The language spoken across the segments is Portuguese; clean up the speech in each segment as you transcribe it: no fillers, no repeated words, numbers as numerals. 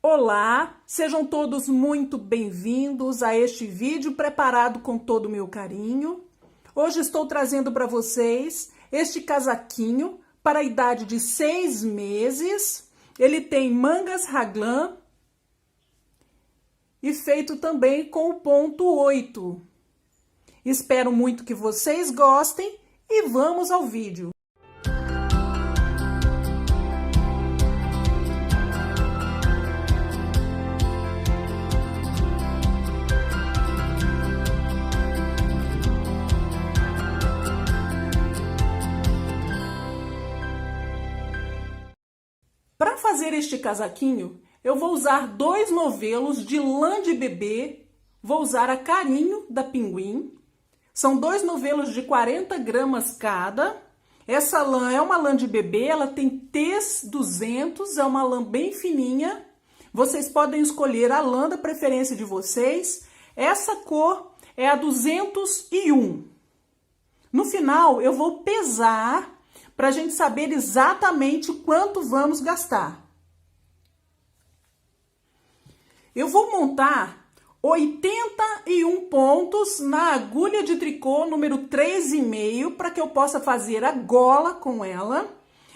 Olá, sejam todos muito bem-vindos a este vídeo preparado com todo o meu carinho. Hoje estou trazendo para vocês este casaquinho para a idade de 6 meses. Ele tem mangas raglan e feito também com o ponto 8. Espero muito que vocês gostem e vamos ao vídeo. Para fazer este casaquinho, eu vou usar 2 novelos de lã de bebê, vou usar a Carinho da Pinguim. São 2 novelos de 40 gramas cada. Essa lã é uma lã de bebê, ela tem tez 200, é uma lã bem fininha. Vocês podem escolher a lã da preferência de vocês. Essa cor é a 201. No final, eu vou pesar para a gente saber exatamente quanto vamos gastar. Eu vou montar 81 pontos na agulha de tricô número 3,5 para que eu possa fazer a gola com ela.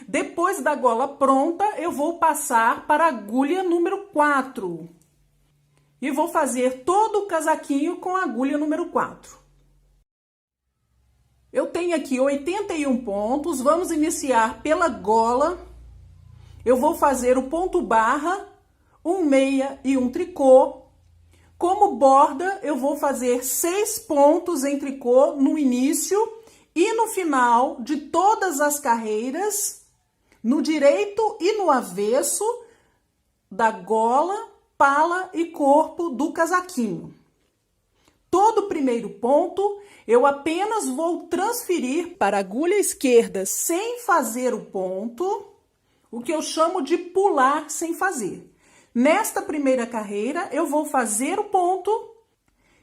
Depois da gola pronta, eu vou passar para a agulha número 4. E vou fazer todo o casaquinho com a agulha número 4. Eu tenho aqui 81 pontos, vamos iniciar pela gola. Eu vou fazer o ponto barra, um meia e um tricô. Como borda, eu vou fazer 6 pontos em tricô no início e no final de todas as carreiras, no direito e no avesso da gola, pala e corpo do casaquinho. Todo o primeiro ponto, eu apenas vou transferir para a agulha esquerda sem fazer o ponto, o que eu chamo de pular sem fazer. Nesta primeira carreira, eu vou fazer o ponto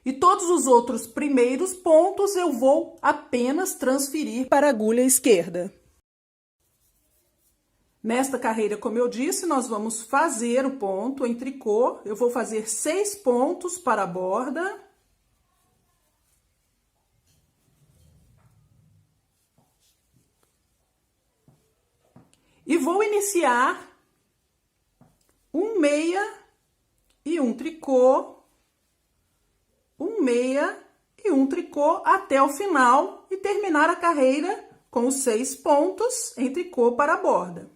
e todos os outros primeiros pontos eu vou apenas transferir para a agulha esquerda. Nesta carreira, como eu disse, nós vamos fazer o ponto em tricô. Eu vou fazer 6 pontos para a borda. E vou iniciar um meia e um tricô, um meia e um tricô até o final e terminar a carreira com os 6 pontos em tricô para a borda.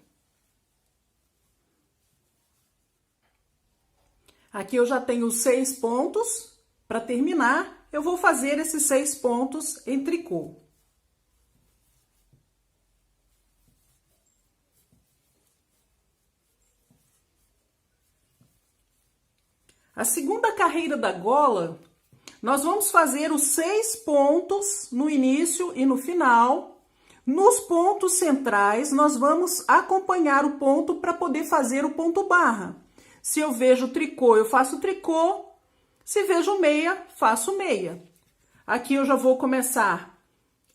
Aqui eu já tenho os 6 pontos. Para terminar, eu vou fazer esses 6 pontos em tricô. A segunda carreira da gola, nós vamos fazer os 6 pontos no início e no final. Nos pontos centrais, nós vamos acompanhar o ponto para poder fazer o ponto barra. Se eu vejo tricô, eu faço tricô. Se vejo meia, faço meia. Aqui eu já vou começar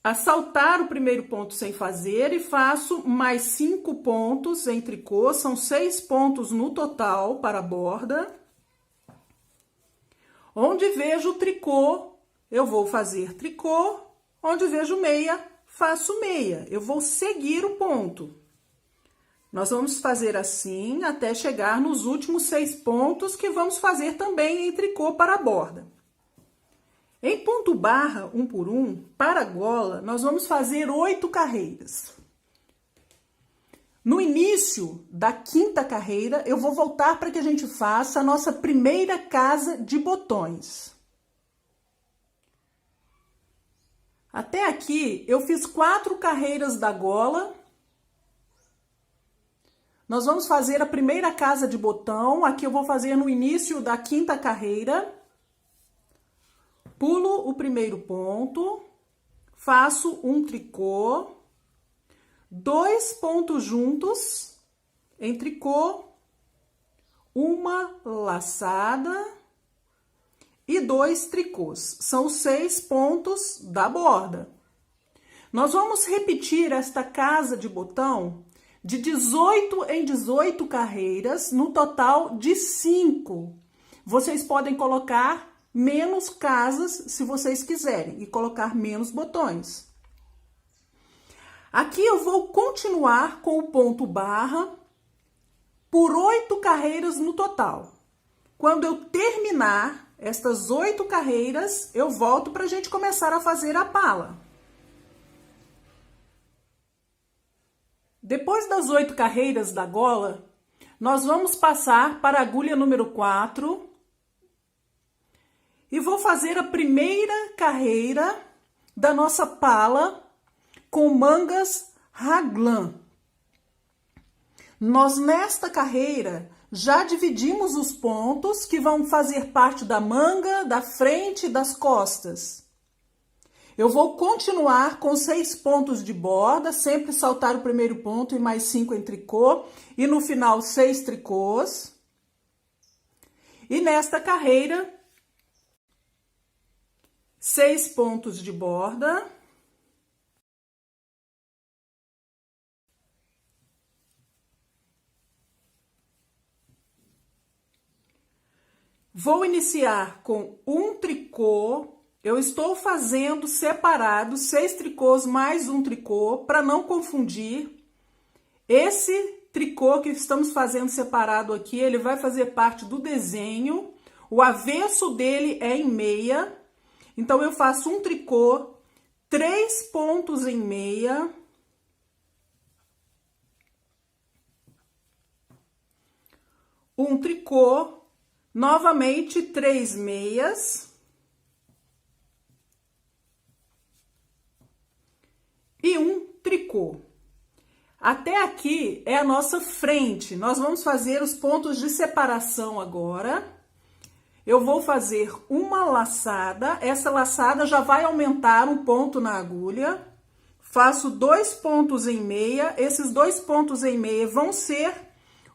a saltar o primeiro ponto sem fazer e faço mais 5 pontos em tricô. São 6 pontos no total para a borda. Onde vejo tricô, eu vou fazer tricô. Onde vejo meia, faço meia. Eu vou seguir o ponto. Nós vamos fazer assim até chegar nos últimos 6 pontos que vamos fazer também em tricô para a borda. Em ponto barra, 1 por 1, para a gola, nós vamos fazer 8 carreiras. No início da 5ª carreira, eu vou voltar para que a gente faça a nossa primeira casa de botões. Até aqui, eu fiz 4 carreiras da gola. Nós vamos fazer a primeira casa de botão. Aqui eu vou fazer no início da 5ª carreira. Pulo o primeiro ponto, faço um tricô. 2 pontos juntos em tricô, uma laçada e 2 tricôs. São 6 pontos da borda. Nós vamos repetir esta casa de botão de 18 em 18 carreiras, no total de 5. Vocês podem colocar menos casas se vocês quiserem e colocar menos botões. Aqui eu vou continuar com o ponto barra por 8 carreiras no total. Quando eu terminar estas 8 carreiras, eu volto para a gente começar a fazer a pala. Depois das 8 carreiras da gola, nós vamos passar para a agulha número 4 e vou fazer a primeira carreira da nossa pala com mangas raglan. Nós, nesta carreira, já dividimos os pontos que vão fazer parte da manga, da frente e das costas. Eu vou continuar com 6 pontos de borda, sempre saltar o primeiro ponto e mais 5 em tricô, e no final 6 tricôs. E nesta carreira, 6 pontos de borda. Vou iniciar com um tricô. Eu estou fazendo separado 6 tricôs mais um tricô, para não confundir. Esse tricô que estamos fazendo separado aqui, ele vai fazer parte do desenho. O avesso dele é em meia. Então, eu faço um tricô, 3 pontos em meia. Um tricô, novamente 3 meias. E um tricô. Até aqui é a nossa frente. Nós vamos fazer os pontos de separação agora. Eu vou fazer uma laçada. Essa laçada já vai aumentar um ponto na agulha. Faço 2 pontos em meia. Esses 2 pontos em meia vão ser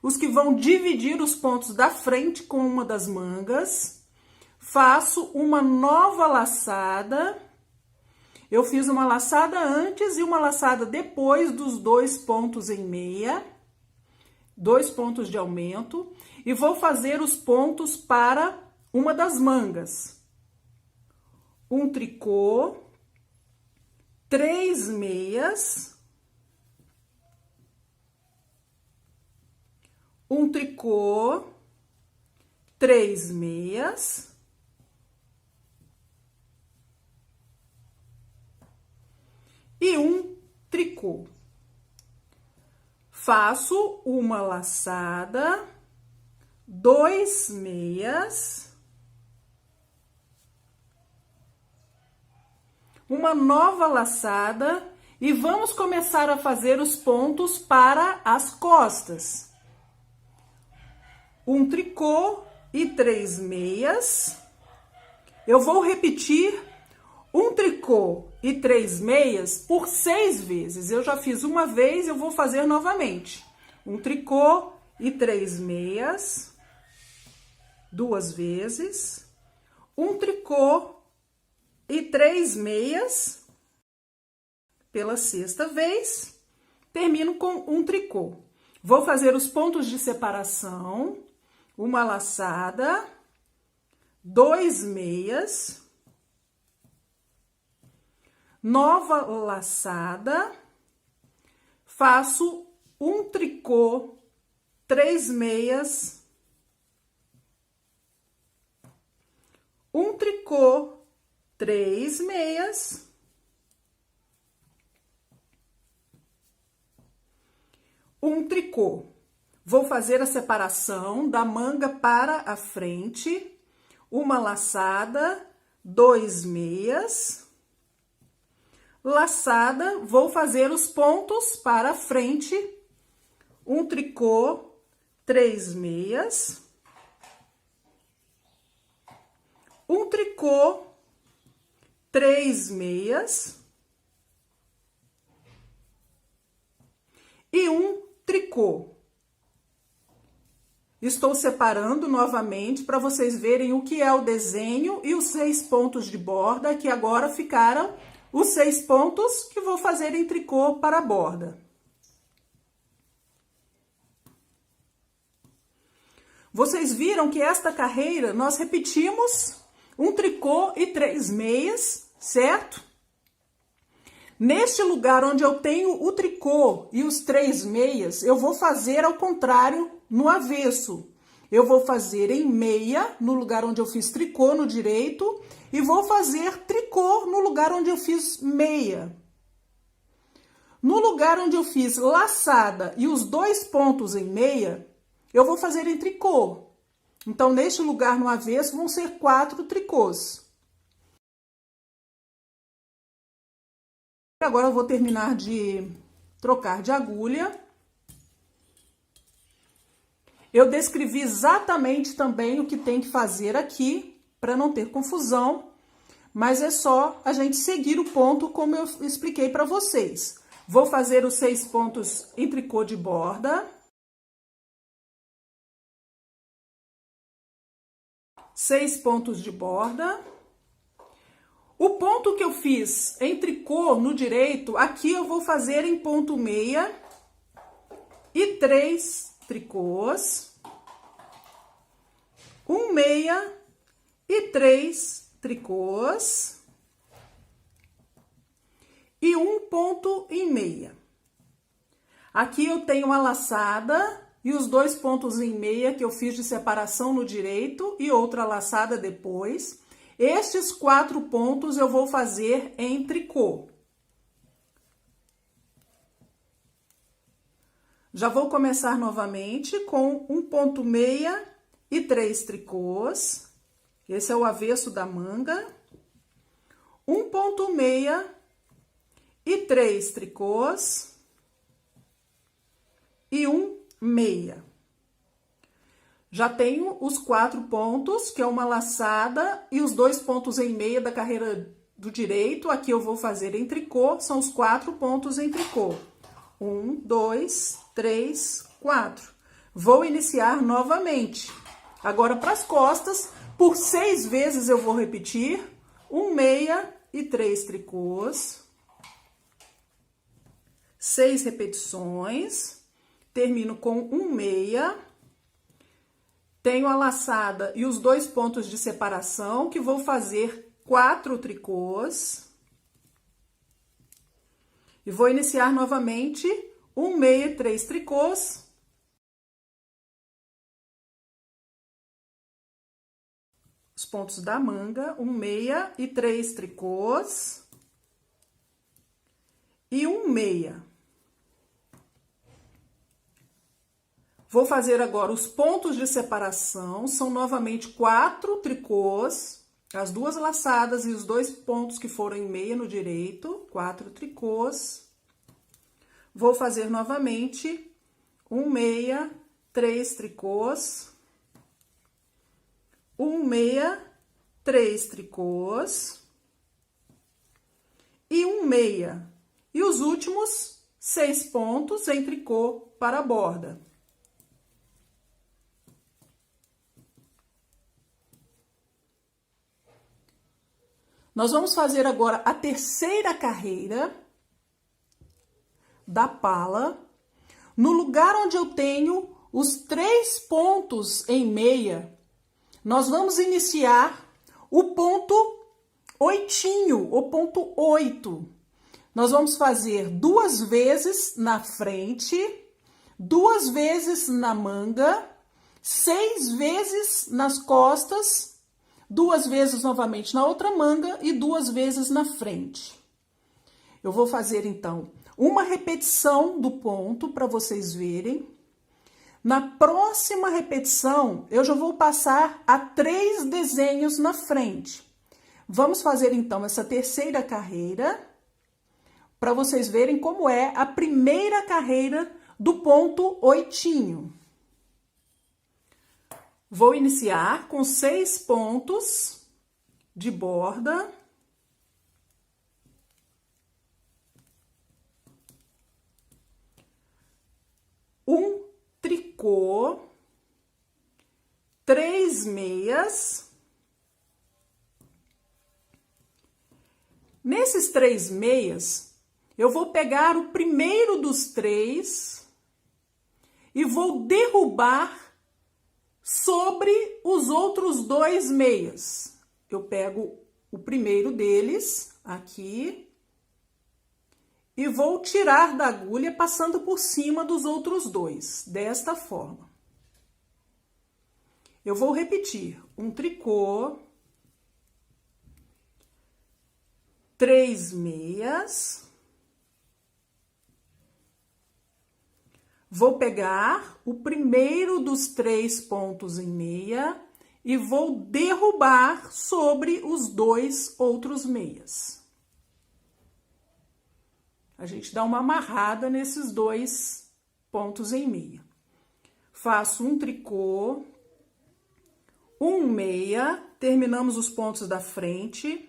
os que vão dividir os pontos da frente com uma das mangas. Faço uma nova laçada. Eu fiz uma laçada antes e uma laçada depois dos 2 pontos em meia, 2 pontos de aumento, e vou fazer os pontos para uma das mangas. Um tricô, 3 meias, um tricô, 3 meias, e um tricô. Faço uma laçada, 2 meias, uma nova laçada e vamos começar a fazer os pontos para as costas. Um tricô e 3 meias. Eu vou repetir um tricô e 3 meias por 6 vezes. Eu já fiz uma vez, eu vou fazer novamente. Um tricô e 3 meias, 2 vezes. Um tricô e 3 meias pela 6ª vez. Termino com um tricô. Vou fazer os pontos de separação. Uma laçada, 2 meias. Nova laçada, faço um tricô, 3 meias, um tricô, 3 meias, um tricô. Vou fazer a separação da manga para a frente, uma laçada, 2 meias. Laçada, vou fazer os pontos para a frente, um tricô, 3 meias, um tricô, 3 meias e um tricô. Estou separando novamente para vocês verem o que é o desenho e os 6 pontos de borda, que agora ficaram os 6 pontos que vou fazer em tricô para a borda. Vocês viram que esta carreira nós repetimos um tricô e 3 meias, certo? Neste lugar onde eu tenho o tricô e os 3 meias, eu vou fazer ao contrário, no avesso. Eu vou fazer em meia, no lugar onde eu fiz tricô no direito, e vou fazer tricô no lugar onde eu fiz meia. No lugar onde eu fiz laçada e os 2 pontos em meia, eu vou fazer em tricô. Então, neste lugar no avesso, vão ser 4 tricôs. Agora, eu vou terminar de trocar de agulha. Eu descrevi exatamente também o que tem que fazer aqui, para não ter confusão, mas é só a gente seguir o ponto como eu expliquei para vocês. Vou fazer os 6 pontos em tricô de borda. 6 pontos de borda. O ponto que eu fiz em tricô no direito, aqui eu vou fazer em ponto meia e 3 tricôs. 1 meia e 3 tricôs. E 1 ponto em meia. Aqui eu tenho uma laçada e os 2 pontos em meia que eu fiz de separação no direito e outra laçada depois. Estes 4 pontos eu vou fazer em tricô. Já vou começar novamente com 1 ponto meia e 3 tricôs. Esse é o avesso da manga. 1 ponto meia e 3 tricôs. E 1 meia. Já tenho os 4 pontos, que é uma laçada, e os 2 pontos em meia da carreira do direito. Aqui eu vou fazer em tricô, são os 4 pontos em tricô. 1, 2, 3, 4. Vou iniciar novamente. Agora, para as costas, por 6 vezes eu vou repetir. 1 meia e 3 tricôs. 6 repetições. Termino com 1 meia. Tenho a laçada e os 2 pontos de separação, que vou fazer 4 tricôs. E vou iniciar novamente 1 meia e 3 tricôs. Os pontos da manga, 1 meia e 3 tricôs. E 1 meia. Vou fazer agora os pontos de separação, são novamente 4 tricôs, as 2 laçadas e os 2 pontos que foram em meia no direito, 4 tricôs. Vou fazer novamente 1 meia, 3 tricôs, 1 meia, 3 tricôs e 1 meia. E os últimos 6 pontos em tricô para a borda. Nós vamos fazer agora a terceira carreira da pala. No lugar onde eu tenho os 3 pontos em meia, nós vamos iniciar o ponto oitinho, o ponto 8. Nós vamos fazer 2 vezes na frente, 2 vezes na manga, 6 vezes nas costas, 2 vezes novamente na outra manga e 2 vezes na frente. Eu vou fazer, então, uma repetição do ponto para vocês verem. Na próxima repetição, eu já vou passar a 3 desenhos na frente. Vamos fazer, então, essa terceira carreira para vocês verem como é a primeira carreira do ponto oitinho. Vou iniciar com 6 pontos de borda. Um tricô, 3 meias. Nesses 3 meias, eu vou pegar o primeiro dos 3 e vou derrubar sobre os outros 2 meias. Eu pego o primeiro deles, aqui, e vou tirar da agulha passando por cima dos outros 2, desta forma. Eu vou repetir um tricô, 3 meias, vou pegar o primeiro dos 3 pontos em meia e vou derrubar sobre os 2 outros meias. A gente dá uma amarrada nesses 2 pontos em meia. Faço um tricô, um meia, terminamos os pontos da frente.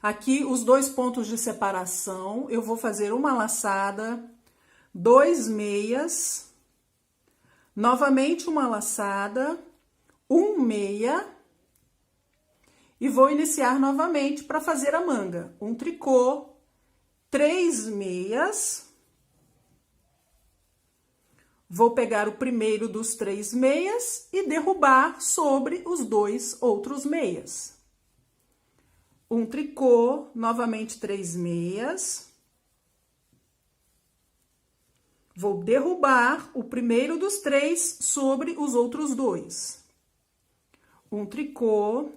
Aqui, os 2 pontos de separação, eu vou fazer uma laçada, 2 meias, novamente uma laçada, um meia, e vou iniciar novamente para fazer a manga. Um tricô, 3 meias, vou pegar o primeiro dos 3 meias e derrubar sobre os 2 outros meias. Um tricô, novamente 3 meias, vou derrubar o primeiro dos 3 sobre os outros 2. Um tricô,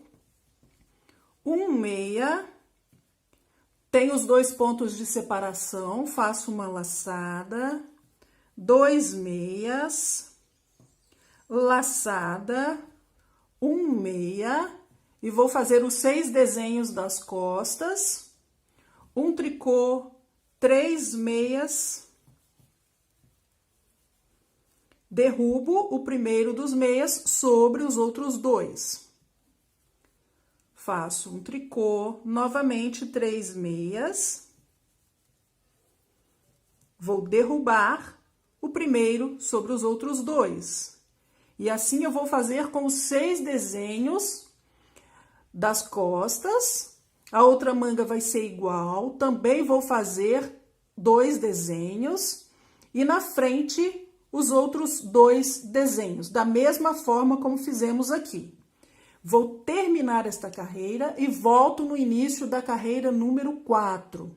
um meia, tem os 2 pontos de separação, faço uma laçada, 2 meias, laçada, um meia, e vou fazer os 6 desenhos das costas, um tricô, 3 meias, derrubo o primeiro dos meias sobre os outros 2. Faço um tricô, novamente 3 meias, vou derrubar o primeiro sobre os outros 2. E assim eu vou fazer com os 6 desenhos das costas. A outra manga vai ser igual, também vou fazer 2 desenhos e na frente os outros 2 desenhos, da mesma forma como fizemos aqui. Vou terminar esta carreira e volto no início da carreira número 4.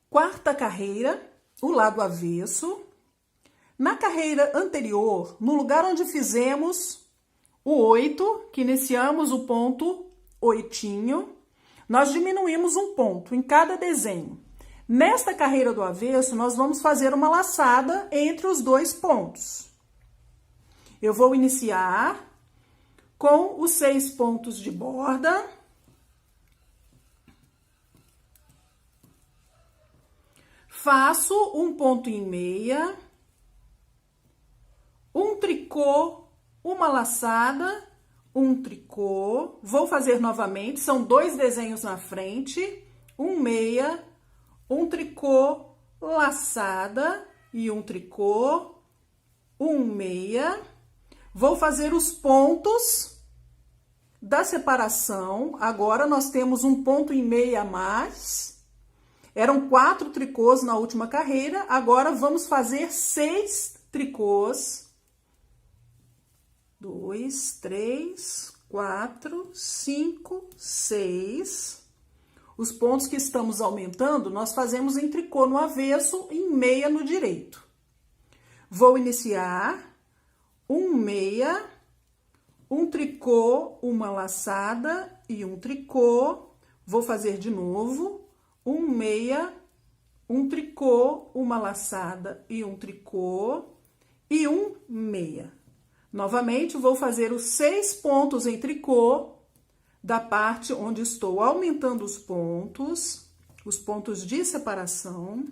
Quarta carreira, o lado avesso. Na carreira anterior, no lugar onde fizemos o 8, que iniciamos o ponto oitinho, nós diminuímos um ponto em cada desenho. Nesta carreira do avesso, nós vamos fazer uma laçada entre os 2 pontos. Eu vou iniciar com os 6 pontos de borda. Faço um ponto em meia, um tricô, uma laçada, um tricô. Vou fazer novamente, são 2 desenhos na frente, um meia, um tricô, laçada e um tricô, um meia. Vou fazer os pontos da separação. Agora, nós temos um ponto em meia a mais. Eram 4 tricôs na última carreira. Agora, vamos fazer 6 tricôs. 2, 3, 4, 5, 6. Os pontos que estamos aumentando, nós fazemos em tricô no avesso, em meia no direito. Vou iniciar um meia, um tricô, uma laçada e um tricô. Vou fazer de novo, um meia, um tricô, uma laçada e um tricô e um meia. Novamente, vou fazer os 6 pontos em tricô da parte onde estou aumentando os pontos de separação.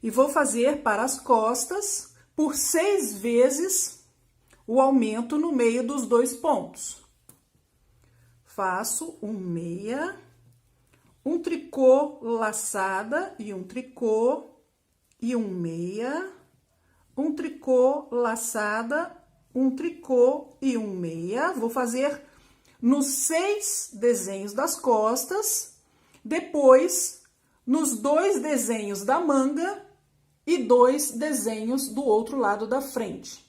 E vou fazer para as costas por 6 vezes o aumento no meio dos 2 pontos. Faço um meia, um tricô, laçada e um tricô e um meia, um tricô, laçada, um tricô e um meia. Vou fazer nos 6 desenhos das costas, depois nos 2 desenhos da manga, e 2 desenhos do outro lado da frente.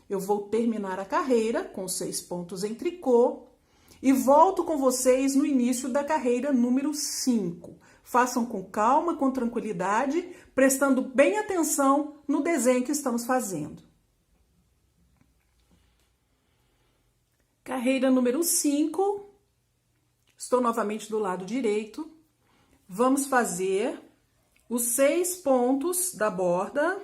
Eu vou terminar a carreira com 6 pontos em tricô e volto com vocês no início da carreira número 5. Façam com calma, com tranquilidade, prestando bem atenção no desenho que estamos fazendo. Carreira número 5. Estou novamente do lado direito. Vamos fazer os 6 pontos da borda.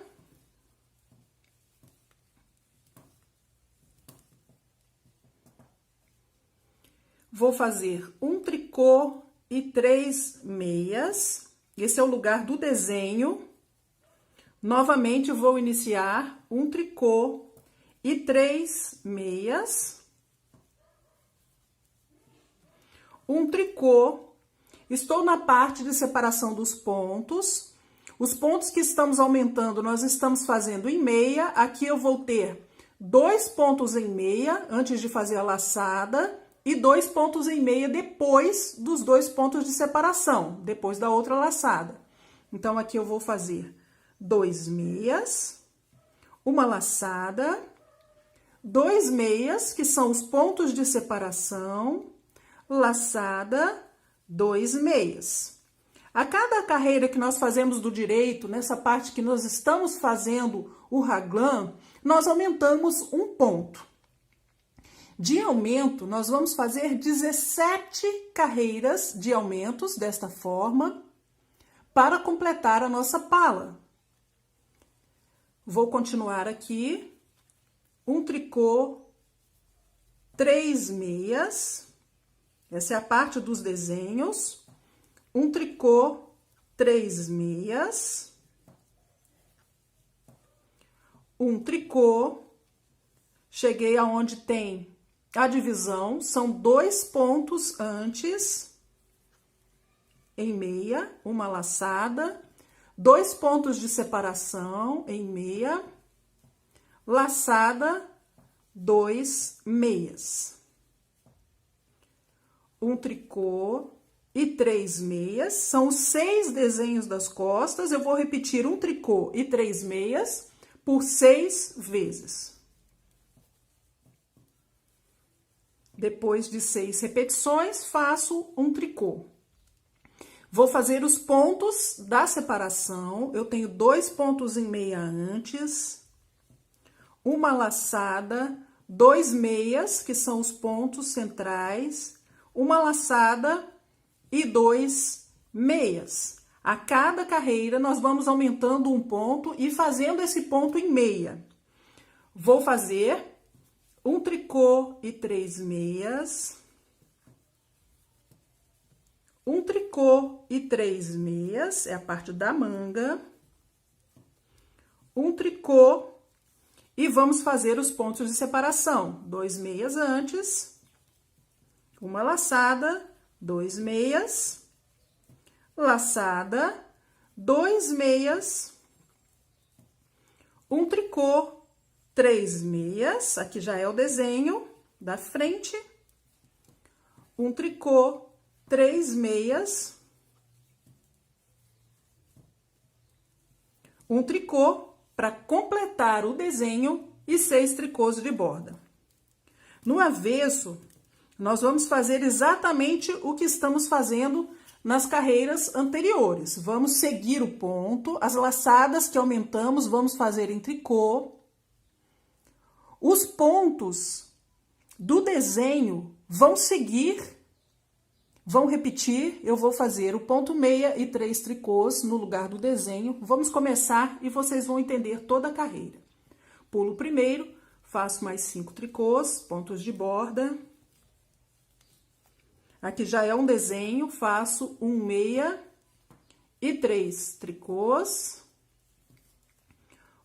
Vou fazer um tricô e 3 meias. Esse é o lugar do desenho. Novamente, vou iniciar um tricô e 3 meias. Um tricô. Estou na parte de separação dos pontos. Os pontos que estamos aumentando, nós estamos fazendo em meia. Aqui eu vou ter 2 pontos em meia antes de fazer a laçada e 2 pontos em meia depois dos 2 pontos de separação, depois da outra laçada. Então, aqui eu vou fazer 2 meias, uma laçada, 2 meias, que são os pontos de separação, laçada, 2 meias. A cada carreira que nós fazemos do direito, nessa parte que nós estamos fazendo o raglan, nós aumentamos um ponto. De aumento, nós vamos fazer 17 carreiras de aumentos desta forma para completar a nossa pala. Vou continuar aqui, um tricô, 3 meias, essa é a parte dos desenhos, um tricô, 3 meias, um tricô, cheguei aonde tem a divisão, são 2 pontos antes, em meia, uma laçada, 2 pontos de separação em meia, laçada, 2 meias. Um tricô e 3 meias, são os 6 desenhos das costas, eu vou repetir um tricô e 3 meias por 6 vezes. Depois de 6 repetições, faço um tricô. Vou fazer os pontos da separação. Eu tenho 2 pontos em meia antes, uma laçada, 2 meias, que são os pontos centrais, uma laçada e 2 meias. A cada carreira, nós vamos aumentando um ponto e fazendo esse ponto em meia. Vou fazer um tricô e 3 meias, um tricô e 3 meias, é a parte da manga, um tricô e vamos fazer os pontos de separação, 2 meias antes, uma laçada, 2 meias, laçada, 2 meias, um tricô, 3 meias, aqui já é o desenho da frente, um tricô, 3 meias, um tricô para completar o desenho e 6 tricôs de borda. No avesso, nós vamos fazer exatamente o que estamos fazendo nas carreiras anteriores. Vamos seguir o ponto, as laçadas que aumentamos, vamos fazer em tricô. Os pontos do desenho vão seguir, vão repetir. Eu vou fazer o ponto meia e 3 tricôs no lugar do desenho. Vamos começar e vocês vão entender toda a carreira. Pulo o primeiro, faço mais 5 tricôs, pontos de borda. Aqui já é um desenho, faço um meia e 3 tricôs,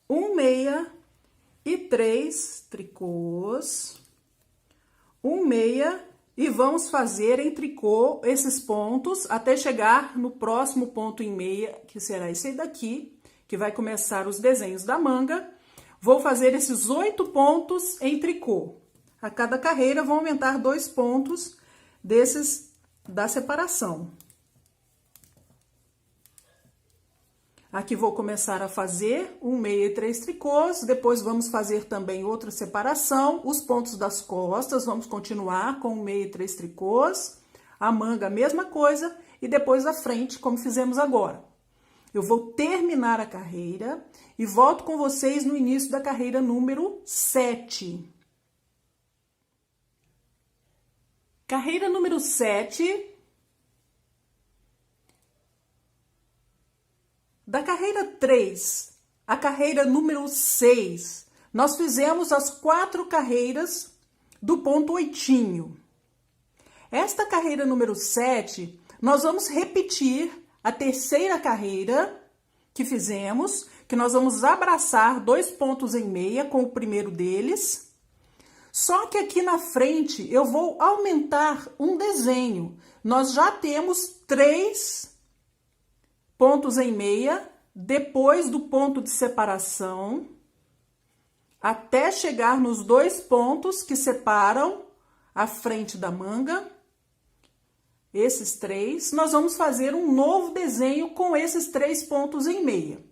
um meia e 3 tricôs, um meia, e vamos fazer em tricô esses pontos até chegar no próximo ponto em meia, que será esse daqui, que vai começar os desenhos da manga. Vou fazer esses 8 pontos em tricô. A cada carreira vão aumentar 2 pontos desses da separação. Aqui vou começar a fazer 1 meia e 3 tricôs, depois vamos fazer também outra separação, os pontos das costas, vamos continuar com 1 meia e 3 tricôs, a manga a mesma coisa, e depois a frente, como fizemos agora. Eu vou terminar a carreira e volto com vocês no início da carreira número 7. Carreira número 7. Da carreira 3 à carreira número 6, nós fizemos as 4 carreiras do ponto oitinho. Esta carreira número 7, nós vamos repetir a terceira carreira que fizemos, que nós vamos abraçar 2 pontos em meia com o primeiro deles. Só que aqui na frente eu vou aumentar um desenho. Nós já temos 3 pontos em meia, depois do ponto de separação, até chegar nos 2 pontos que separam a frente da manga. Esses 3, nós vamos fazer um novo desenho com esses 3 pontos em meia.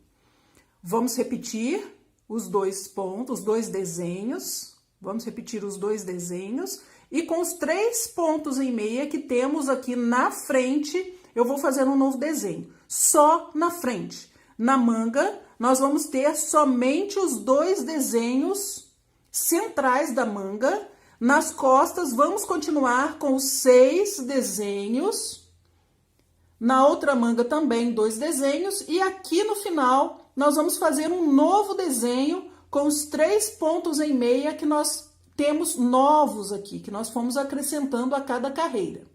Vamos repetir os 2 pontos, os 2 desenhos, vamos repetir os 2 desenhos, e com os 3 pontos em meia que temos aqui na frente, eu vou fazer um novo desenho, só na frente. Na manga, nós vamos ter somente os 2 desenhos centrais da manga. Nas costas, vamos continuar com os 6 desenhos. Na outra manga também 2 desenhos. E aqui no final, nós vamos fazer um novo desenho com os 3 pontos em meia que nós temos novos aqui, que nós fomos acrescentando a cada carreira.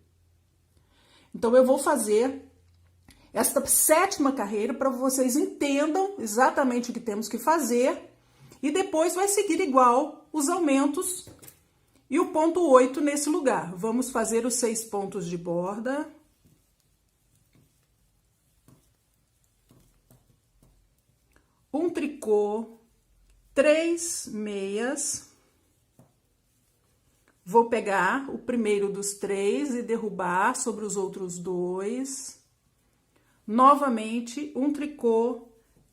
Então, eu vou fazer esta 7ª carreira para vocês entendam exatamente o que temos que fazer. E depois vai seguir igual os aumentos e o ponto 8 nesse lugar. Vamos fazer os 6 pontos de borda. Um tricô, 3 meias. Vou pegar o primeiro dos 3 e derrubar sobre os outros 2. Novamente, um tricô,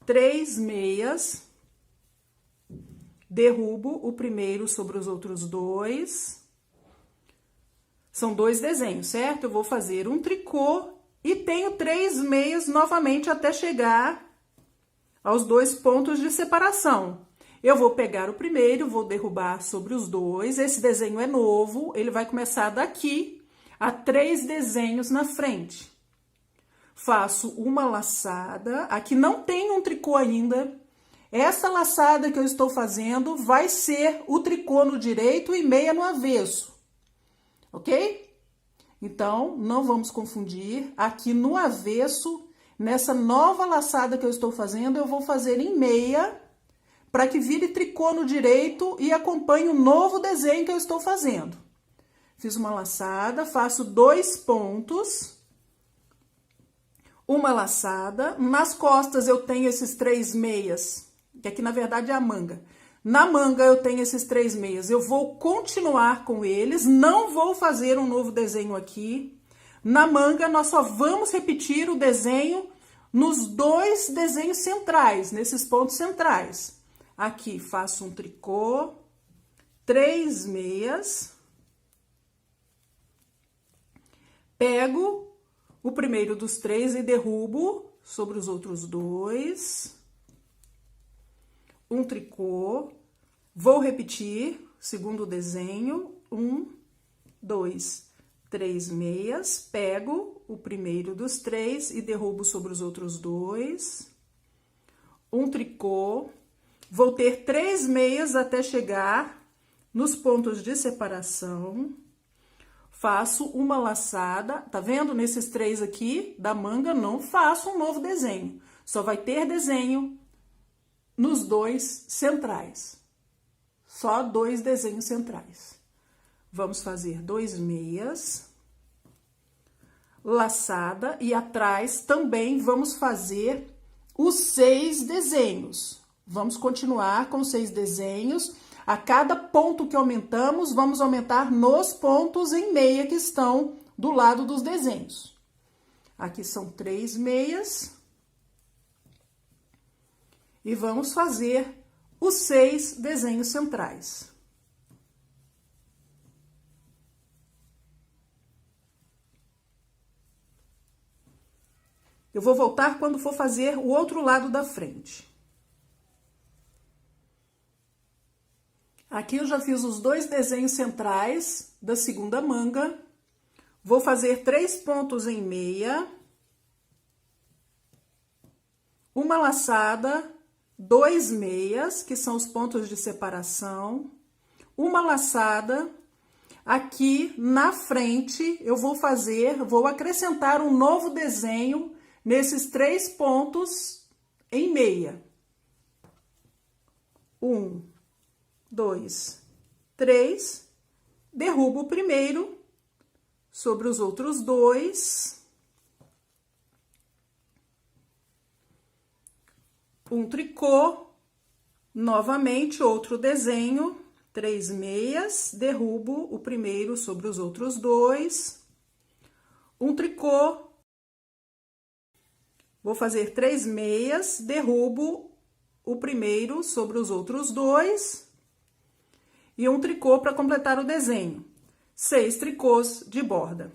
3 meias, derrubo o primeiro sobre os outros 2. São 2 desenhos, certo? Eu vou fazer um tricô e tenho 3 meias novamente até chegar aos 2 pontos de separação. Eu vou pegar o primeiro, vou derrubar sobre os 2. Esse desenho é novo, ele vai começar daqui a 3 desenhos na frente. Faço uma laçada, aqui não tem um tricô ainda. Essa laçada que eu estou fazendo vai ser o tricô no direito e meia no avesso, ok? Então, não vamos confundir. Aqui no avesso, nessa nova laçada que eu estou fazendo, eu vou fazer em meia, para que vire tricô no direito e acompanhe o novo desenho que eu estou fazendo. Fiz uma laçada, faço 2 pontos. Uma laçada, nas costas eu tenho esses 3 meias, que aqui na verdade é a manga. Na manga eu tenho esses 3 meias, eu vou continuar com eles, não vou fazer um novo desenho aqui. Na manga nós só vamos repetir o desenho nos 2 desenhos centrais, nesses pontos centrais. Aqui faço um tricô, 3 meias, pego o primeiro dos 3 e derrubo sobre os outros 2. Um tricô. Vou repetir, segundo desenho, 1, 2, 3 meias. Pego o primeiro dos 3 e derrubo sobre os outros 2. Um tricô. Vou ter 3 meias até chegar nos pontos de separação. Faço uma laçada, tá vendo? Nesses 3 aqui da manga, não faço um novo desenho. Só vai ter desenho nos 2 centrais. Só 2 desenhos centrais. Vamos fazer 2 meias. Laçada. E atrás também vamos fazer os 6 desenhos. Vamos continuar com 6 desenhos. A cada ponto que aumentamos, vamos aumentar nos pontos em meia que estão do lado dos desenhos. Aqui são 3 meias. E vamos fazer os 6 desenhos centrais. Eu vou voltar quando for fazer o outro lado da frente. Aqui eu já fiz os 2 desenhos centrais da segunda manga. Vou fazer 3 pontos em meia, uma laçada, 2 meias, que são os pontos de separação, uma laçada. Aqui na frente eu vou acrescentar um novo desenho nesses 3 pontos em meia. 1, 2, 3, derrubo o primeiro sobre os outros 2, um tricô, novamente outro desenho, 3 meias, derrubo o primeiro sobre os outros 2, um tricô, vou fazer 3 meias, derrubo o primeiro sobre os outros 2 e um tricô para completar o desenho. 6 tricôs de borda.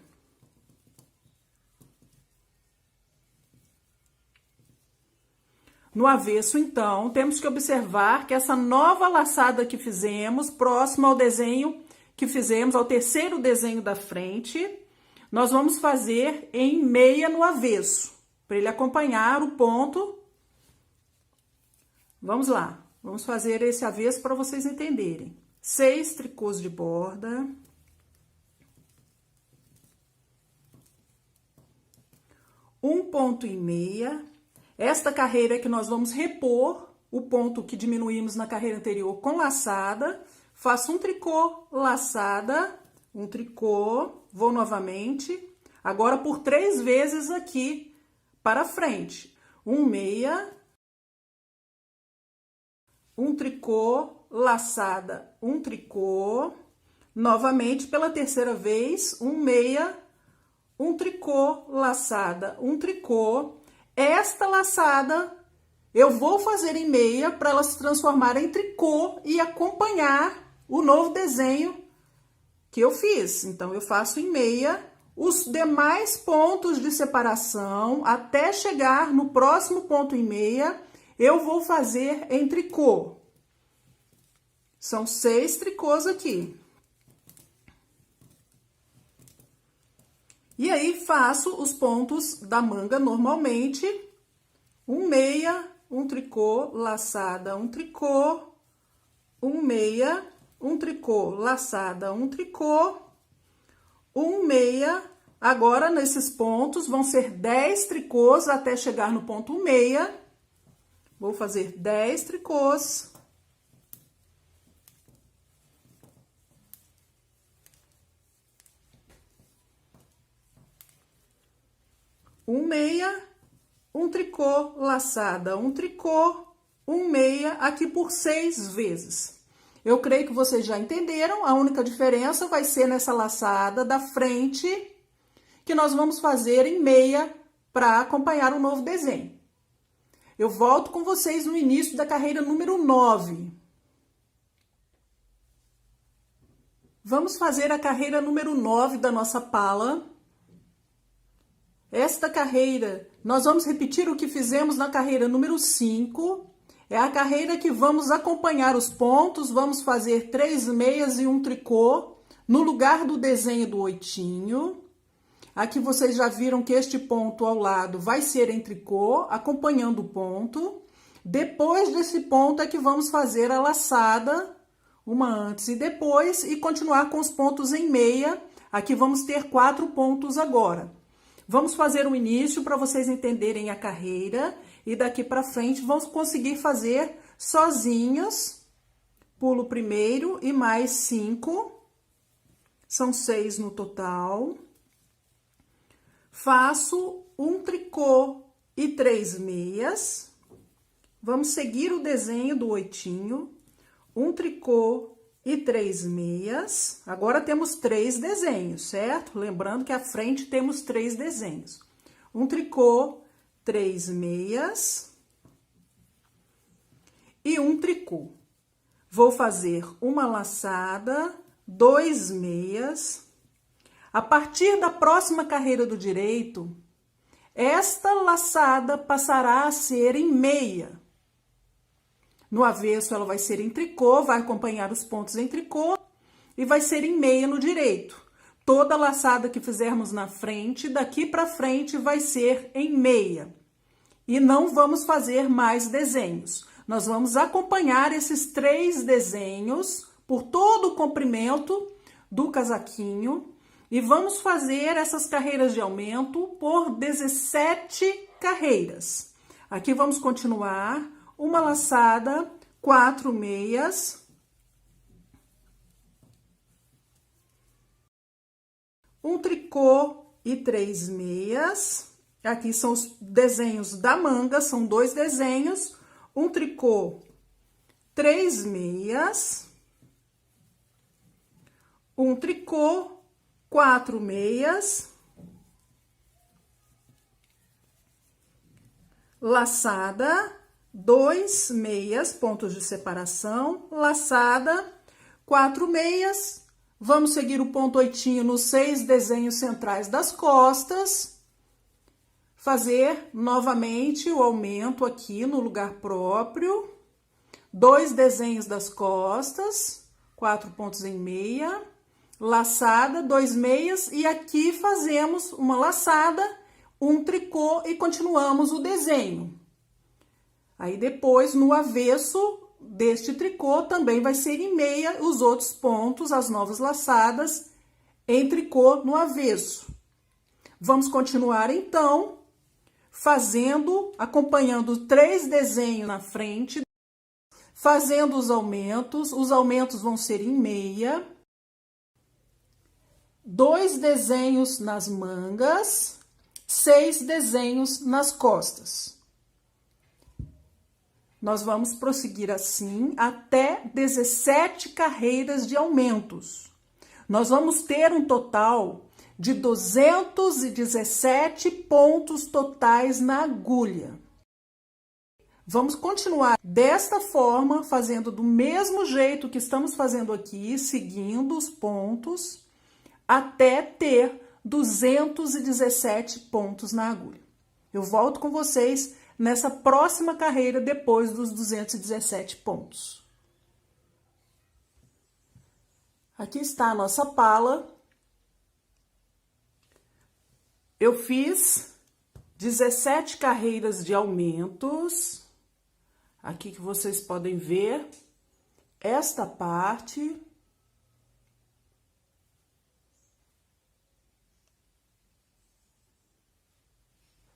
No avesso, então, temos que observar que essa nova laçada que fizemos, próximo ao desenho que fizemos, ao terceiro desenho da frente, nós vamos fazer em meia no avesso, para ele acompanhar o ponto. Vamos lá, vamos fazer esse avesso para vocês entenderem. 6 tricôs de borda. Um ponto em meia. Esta carreira é que nós vamos repor o ponto que diminuímos na carreira anterior com laçada. Faço um tricô, laçada, um tricô, vou novamente. Agora por 3 vezes aqui para frente. Um meia, um tricô, laçada, um tricô. Novamente pela terceira vez, um meia, um tricô, laçada, um tricô. Esta laçada eu vou fazer em meia para ela se transformar em tricô e acompanhar o novo desenho que eu fiz. Então, eu faço em meia os demais pontos de separação até chegar no próximo ponto em meia, eu vou fazer em tricô. São 6 tricôs aqui. E aí, faço os pontos da manga normalmente, um meia, um tricô, laçada, um tricô, um meia, um tricô, laçada, um tricô, um meia. Agora, nesses pontos, vão ser 10 tricôs até chegar no ponto meia. Vou fazer 10 tricôs. Um meia, um tricô, laçada, um tricô, um meia, aqui por 6 vezes. Eu creio que vocês já entenderam, a única diferença vai ser nessa laçada da frente, que nós vamos fazer em meia para acompanhar o novo desenho. Eu volto com vocês no início da carreira número 9. Vamos fazer a carreira número 9 da nossa pala. Esta carreira, nós vamos repetir o que fizemos na carreira número 5. É a carreira que vamos acompanhar os pontos, vamos fazer 3 meias e um tricô no lugar do desenho do oitinho. Aqui vocês já viram que este ponto ao lado vai ser em tricô, acompanhando o ponto. Depois desse ponto é que vamos fazer a laçada, uma antes e depois, e continuar com os pontos em meia. Aqui vamos ter 4 pontos agora. Vamos fazer o início para vocês entenderem a carreira e daqui para frente vamos conseguir fazer sozinhos. Pulo o primeiro e mais 5, são 6 no total. Faço um tricô e 3 meias. Vamos seguir o desenho do oitinho, um tricô e 3 meias. Agora temos 3 desenhos, certo? Lembrando que à frente temos 3 desenhos. Um tricô, 3 meias. e um tricô. Vou fazer uma laçada, 2 meias. A partir da próxima carreira do direito, esta laçada passará a ser em meia. No avesso, ela vai ser em tricô, vai acompanhar os pontos em tricô e vai ser em meia no direito. Toda laçada que fizermos na frente, daqui para frente, vai ser em meia. E não vamos fazer mais desenhos. Nós vamos acompanhar esses 3 desenhos por todo o comprimento do casaquinho e vamos fazer essas carreiras de aumento por 17 carreiras. Aqui vamos continuar uma laçada, 4 meias, um tricô e 3 meias. Aqui são os desenhos da manga, são 2 desenhos, um tricô, 3 meias, um tricô, 4 meias, laçada, 2 meias, pontos de separação, laçada, 4 meias, vamos seguir o ponto 8 nos 6 desenhos centrais das costas, fazer novamente o aumento aqui no lugar próprio, 2 desenhos das costas, 4 pontos em meia, laçada, 2 meias e aqui fazemos uma laçada, um tricô e continuamos o desenho. Aí depois, no avesso deste tricô, também vai ser em meia os outros pontos, as novas laçadas em tricô no avesso. Vamos continuar, então, acompanhando 3 desenhos na frente, fazendo os aumentos vão ser em meia, 2 desenhos nas mangas, 6 desenhos nas costas. Nós vamos prosseguir assim até 17 carreiras de aumentos. Nós vamos ter um total de 217 pontos totais na agulha. Vamos continuar desta forma, fazendo do mesmo jeito que estamos fazendo aqui, seguindo os pontos, até ter 217 pontos na agulha. Eu volto com vocês nessa próxima carreira depois dos 217 pontos. Aqui está a nossa pala. Eu fiz 17 carreiras de aumentos. Aqui que vocês podem ver esta parte.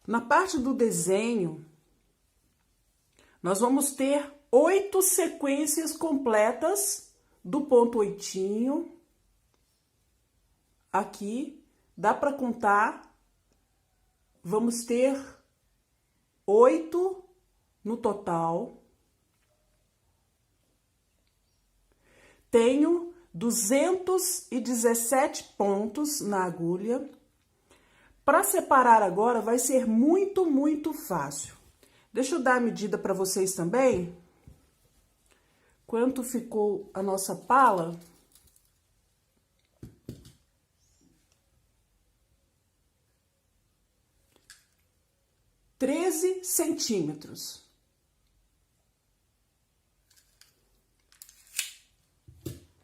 Na parte do desenho, nós vamos ter 8 sequências completas do ponto 8. Aqui, dá para contar, vamos ter 8 no total. Tenho 217 pontos na agulha. Para separar agora vai ser muito fácil. Deixa eu dar a medida para vocês também. Quanto ficou a nossa pala? (13 centímetros).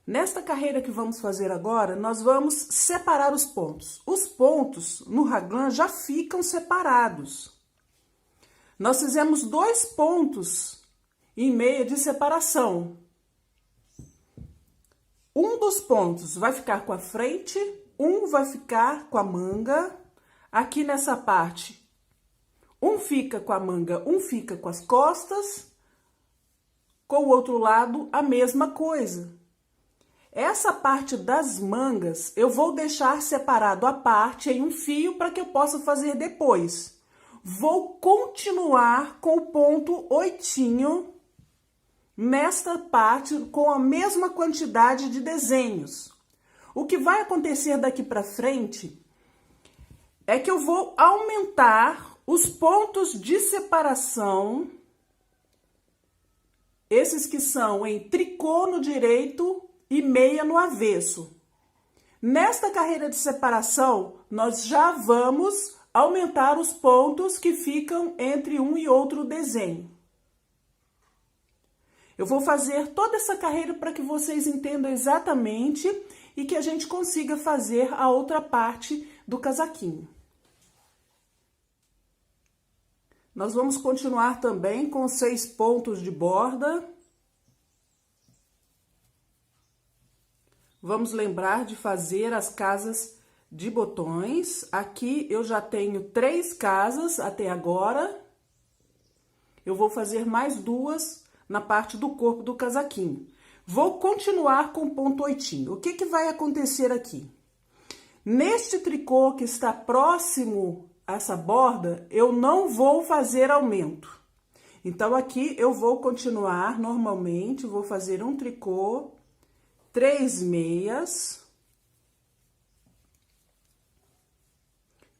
Nesta carreira que vamos fazer agora, nós vamos separar os pontos. Os pontos no raglan já ficam separados. Nós fizemos 2 pontos e meio de separação. Um dos pontos vai ficar com a frente, um vai ficar com a manga. Aqui nessa parte, um fica com a manga, um fica com as costas. Com o outro lado, a mesma coisa. Essa parte das mangas, eu vou deixar separado a parte em um fio para que eu possa fazer depois. Vou continuar com o ponto 8 nesta parte com a mesma quantidade de desenhos. O que vai acontecer daqui para frente é que eu vou aumentar os pontos de separação Esses que são em tricô no direito e meia no avesso. Nesta carreira de separação, nós já vamos aumentar os pontos que ficam entre um e outro desenho. Eu vou fazer toda essa carreira para que vocês entendam exatamente e que a gente consiga fazer a outra parte do casaquinho. Nós vamos continuar também com 6 pontos de borda. Vamos lembrar de fazer as casas de botões. Aqui eu já tenho 3 casas até agora. Eu vou fazer mais 2 na parte do corpo do casaquinho. Vou continuar com ponto 8. O que vai acontecer aqui? Neste tricô que está próximo a essa borda, eu não vou fazer aumento. Então, aqui eu vou continuar normalmente, vou fazer um tricô, 3 meias,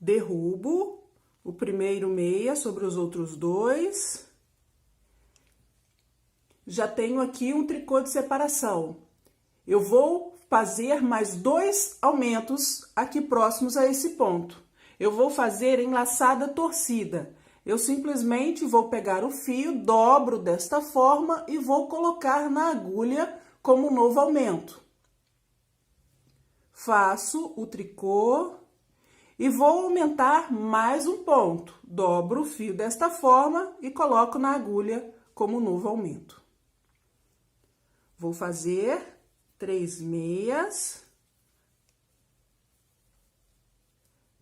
derrubo o primeiro meia sobre os outros 2. Já tenho aqui um tricô de separação. Eu vou fazer mais 2 aumentos aqui próximos a esse ponto. Eu vou fazer enlaçada torcida. Eu simplesmente vou pegar o fio, dobro desta forma e vou colocar na agulha como novo aumento. Faço o tricô e vou aumentar mais um ponto. Dobro o fio desta forma e coloco na agulha como novo aumento. Vou fazer 3 meias.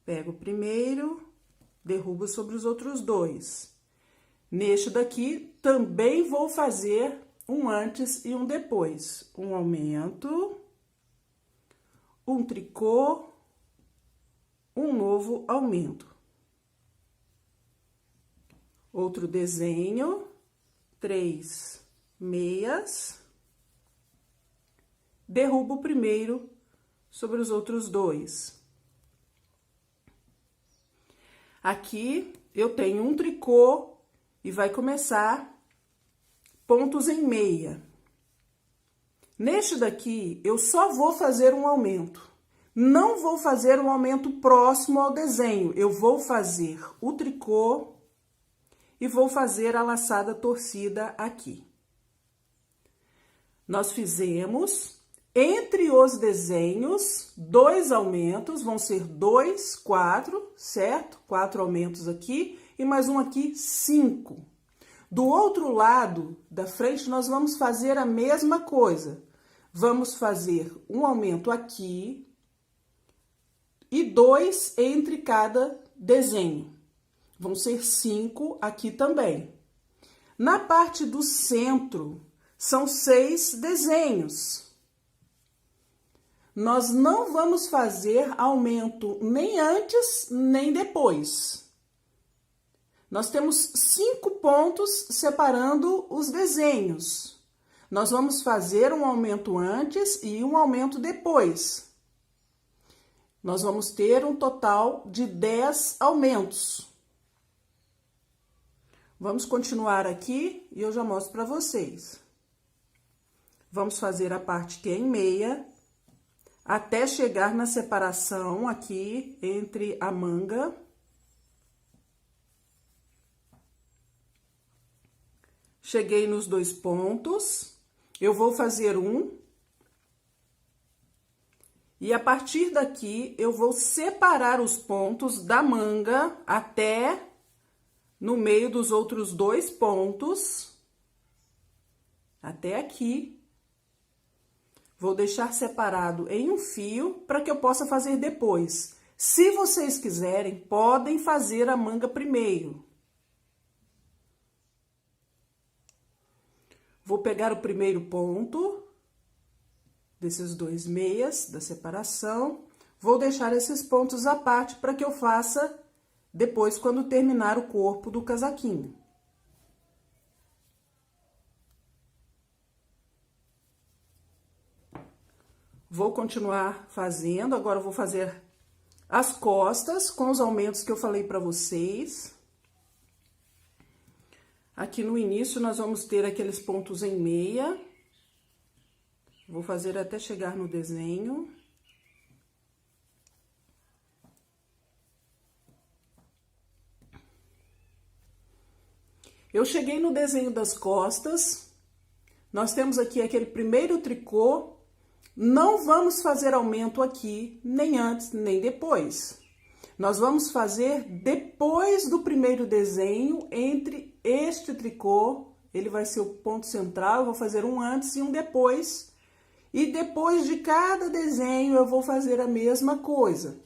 Pego o primeiro, derrubo sobre os outros 2. Neste daqui, também vou fazer um antes e um depois. Um aumento, um tricô, um novo aumento. Outro desenho, 3 meias. Derrubo o primeiro sobre os outros 2. Aqui eu tenho um tricô e vai começar pontos em meia. Neste daqui, eu só vou fazer um aumento. Não vou fazer um aumento próximo ao desenho. Eu vou fazer o tricô e vou fazer a laçada torcida aqui. Nós fizemos, entre os desenhos, 2 aumentos, vão ser 2, 4, certo? 4 aumentos aqui e mais um aqui, 5. Do outro lado da frente, nós vamos fazer a mesma coisa. Vamos fazer um aumento aqui e 2 entre cada desenho. Vão ser 5 aqui também. Na parte do centro, são 6 desenhos. Nós não vamos fazer aumento nem antes, nem depois. Nós temos 5 pontos separando os desenhos. Nós vamos fazer um aumento antes e um aumento depois. Nós vamos ter um total de 10 aumentos. Vamos continuar aqui e eu já mostro para vocês. Vamos fazer a parte que é em meia, até chegar na separação aqui entre a manga. Cheguei nos 2 pontos, eu vou fazer um. E a partir daqui, eu vou separar os pontos da manga até no meio dos outros 2 pontos. Até aqui. Vou deixar separado em um fio para que eu possa fazer depois. Se vocês quiserem, podem fazer a manga primeiro. Vou pegar o primeiro ponto desses 2 meias da separação. Vou deixar esses pontos à parte para que eu faça depois quando terminar o corpo do casaquinho. Vou continuar fazendo, agora eu vou fazer as costas com os aumentos que eu falei para vocês. Aqui no início, nós vamos ter aqueles pontos em meia. Vou fazer até chegar no desenho. Eu cheguei no desenho das costas. Nós temos aqui aquele primeiro tricô. Não vamos fazer aumento aqui, nem antes, nem depois. Nós vamos fazer depois do primeiro desenho, entre este tricô, ele vai ser o ponto central, eu vou fazer um antes e um depois. E depois de cada desenho, eu vou fazer a mesma coisa.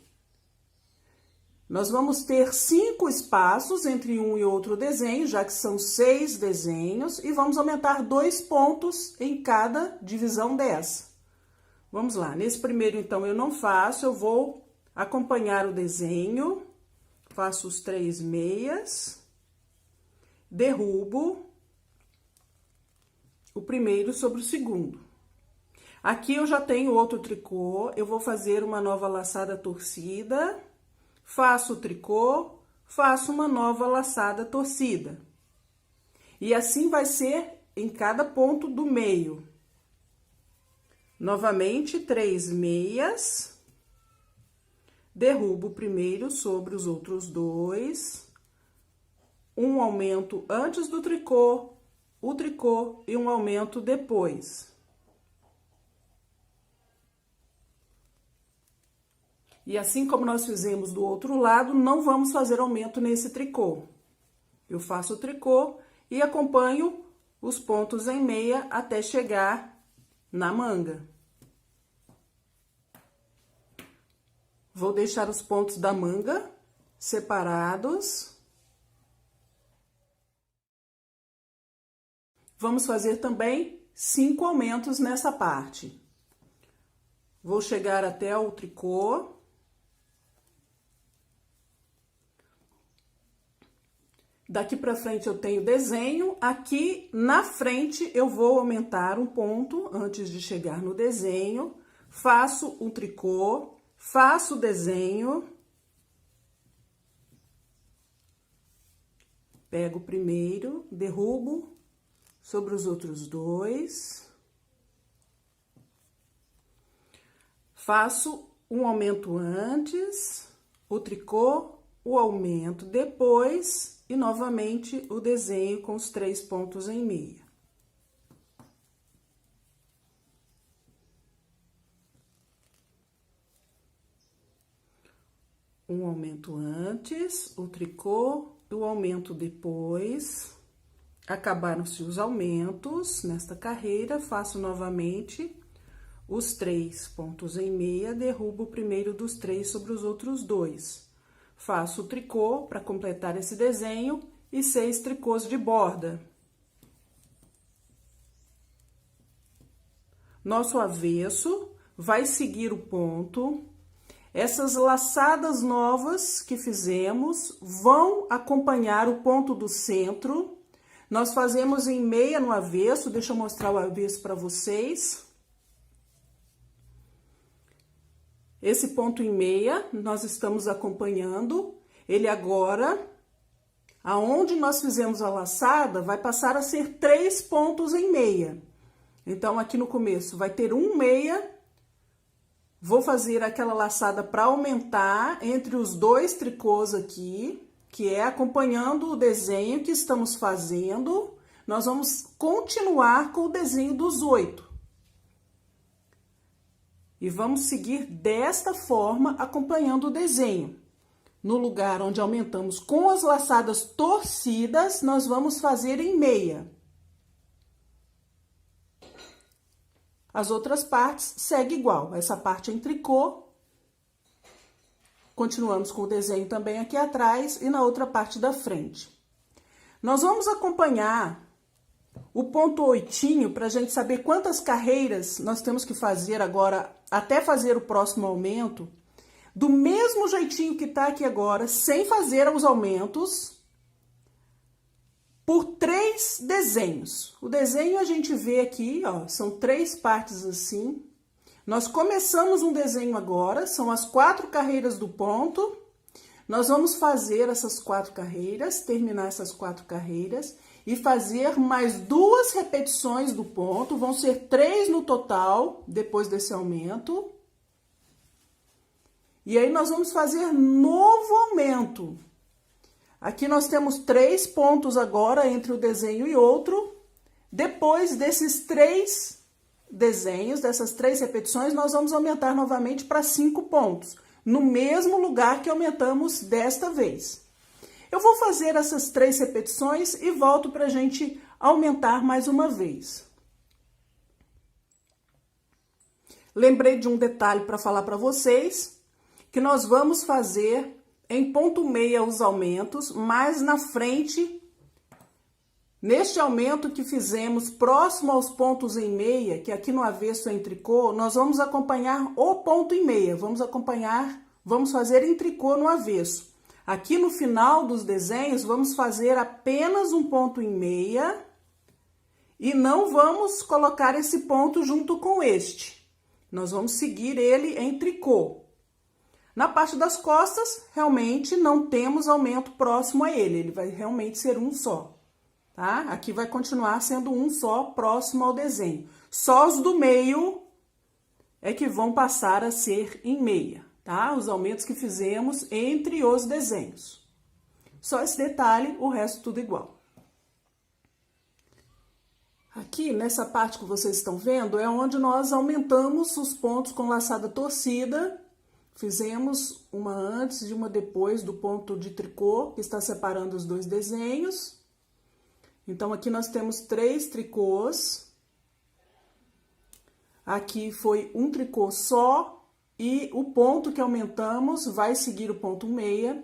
Nós vamos ter 5 espaços entre um e outro desenho, já que são 6 desenhos, e vamos aumentar 2 pontos em cada divisão dessa. Vamos lá, nesse primeiro, então, eu não faço, eu vou acompanhar o desenho, faço os 3 meias, derrubo o primeiro sobre o segundo. Aqui eu já tenho outro tricô, eu vou fazer uma nova laçada torcida, faço o tricô, faço uma nova laçada torcida. E assim vai ser em cada ponto do meio. Novamente, 3 meias, derrubo o primeiro sobre os outros 2, um aumento antes do tricô, o tricô e um aumento depois. E assim como nós fizemos do outro lado, não vamos fazer aumento nesse tricô. Eu faço o tricô e acompanho os pontos em meia até chegar na manga. Vou deixar os pontos da manga separados. Vamos fazer também 5 aumentos nessa parte. Vou chegar até o tricô. Daqui pra frente eu tenho desenho, aqui na frente eu vou aumentar um ponto antes de chegar no desenho, faço um tricô, faço o desenho, pego o primeiro, derrubo sobre os outros 2, faço um aumento antes, o tricô, o aumento depois e novamente o desenho com os 3 pontos em meia. Um aumento antes, o tricô, o aumento depois. Acabaram-se os aumentos nesta carreira, faço novamente os 3 pontos em meia, derrubo o primeiro dos 3 sobre os outros 2. Faço o tricô para completar esse desenho e 6 tricôs de borda. Nosso avesso vai seguir o ponto. Essas laçadas novas que fizemos vão acompanhar o ponto do centro. Nós fazemos em meia no avesso, deixa eu mostrar o avesso para vocês. Esse ponto em meia, nós estamos acompanhando, ele agora, aonde nós fizemos a laçada, vai passar a ser 3 pontos em meia. Então, aqui no começo vai ter um meia, vou fazer aquela laçada para aumentar entre os 2 tricôs aqui, que é acompanhando o desenho que estamos fazendo, nós vamos continuar com o desenho dos 8. E vamos seguir desta forma, acompanhando o desenho. No lugar onde aumentamos com as laçadas torcidas, nós vamos fazer em meia. As outras partes seguem igual. Essa parte em tricô. Continuamos com o desenho também aqui atrás e na outra parte da frente. Nós vamos acompanhar o ponto 8 para a gente saber quantas carreiras nós temos que fazer agora, até fazer o próximo aumento, do mesmo jeitinho que tá aqui agora, sem fazer os aumentos, por 3 desenhos. O desenho a gente vê aqui, ó, são 3 partes assim. Nós começamos um desenho agora, são as 4 carreiras do ponto. Nós vamos fazer essas 4 carreiras, terminar essas 4 carreiras, e fazer mais 2 repetições do ponto, vão ser 3 no total, depois desse aumento. E aí, nós vamos fazer novo aumento. Aqui nós temos 3 pontos agora entre o desenho e outro. Depois desses 3 desenhos, dessas 3 repetições, nós vamos aumentar novamente para 5 pontos, no mesmo lugar que aumentamos desta vez. Eu vou fazer essas 3 repetições e volto para a gente aumentar mais uma vez. Lembrei de um detalhe para falar para vocês, que nós vamos fazer em ponto meia os aumentos, mas na frente, neste aumento que fizemos próximo aos pontos em meia, que aqui no avesso é em tricô, nós vamos acompanhar o ponto em meia, vamos fazer em tricô no avesso. Aqui no final dos desenhos, vamos fazer apenas um ponto em meia e não vamos colocar esse ponto junto com este. Nós vamos seguir ele em tricô. Na parte das costas, realmente não temos aumento próximo a ele vai realmente ser um só, tá? Aqui vai continuar sendo um só próximo ao desenho. Só os do meio é que vão passar a ser em meia, tá? Os aumentos que fizemos entre os desenhos. Só esse detalhe, o resto tudo igual. Aqui, nessa parte que vocês estão vendo, é onde nós aumentamos os pontos com laçada torcida. Fizemos uma antes e uma depois do ponto de tricô, que está separando os 2 desenhos. Então, aqui nós temos 3 tricôs. Aqui foi um tricô só e o ponto que aumentamos vai seguir o ponto meia.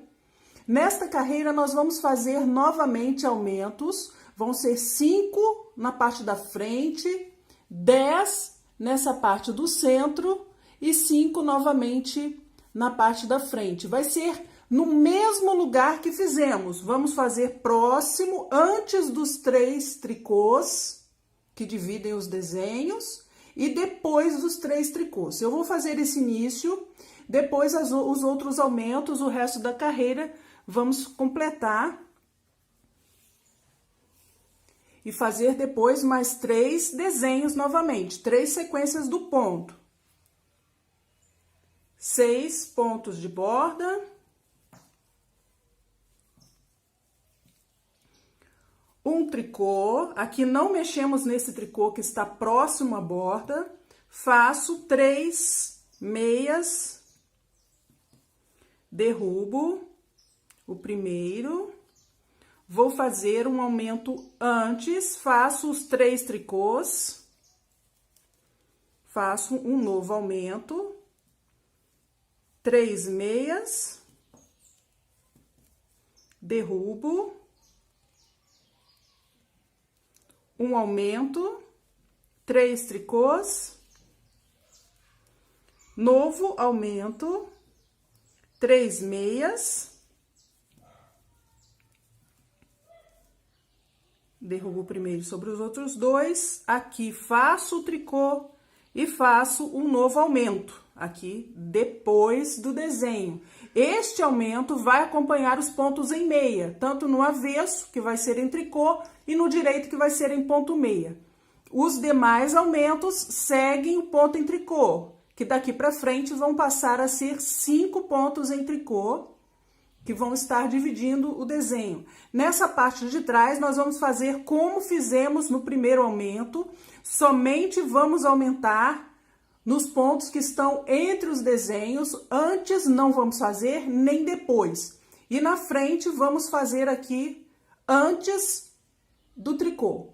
Nesta carreira, nós vamos fazer novamente aumentos. Vão ser 5 na parte da frente, 10 nessa parte do centro e 5 novamente na parte da frente. Vai ser no mesmo lugar que fizemos. Vamos fazer próximo, antes dos 3 tricôs que dividem os desenhos e depois dos 3 tricôs. Eu vou fazer esse início, depois os outros aumentos, o resto da carreira, vamos completar e fazer depois mais 3 desenhos novamente, 3 sequências do ponto. 6 pontos de borda. Um tricô. Aqui não mexemos nesse tricô que está próximo à borda. Faço 3 meias. Derrubo o primeiro. Vou fazer um aumento antes. Faço os 3 tricôs. Faço um novo aumento. 3 meias, derrubo, um aumento, 3 tricôs, novo aumento, 3 meias, derrubo o primeiro sobre os outros 2, aqui faço o tricô e faço um novo aumento. Aqui, depois do desenho. Este aumento vai acompanhar os pontos em meia, tanto no avesso, que vai ser em tricô, e no direito, que vai ser em ponto meia. Os demais aumentos seguem o ponto em tricô, que daqui para frente vão passar a ser 5 pontos em tricô, que vão estar dividindo o desenho. Nessa parte de trás, nós vamos fazer como fizemos no primeiro aumento, somente vamos aumentar nos pontos que estão entre os desenhos, antes não vamos fazer, nem depois. E na frente, vamos fazer aqui antes do tricô.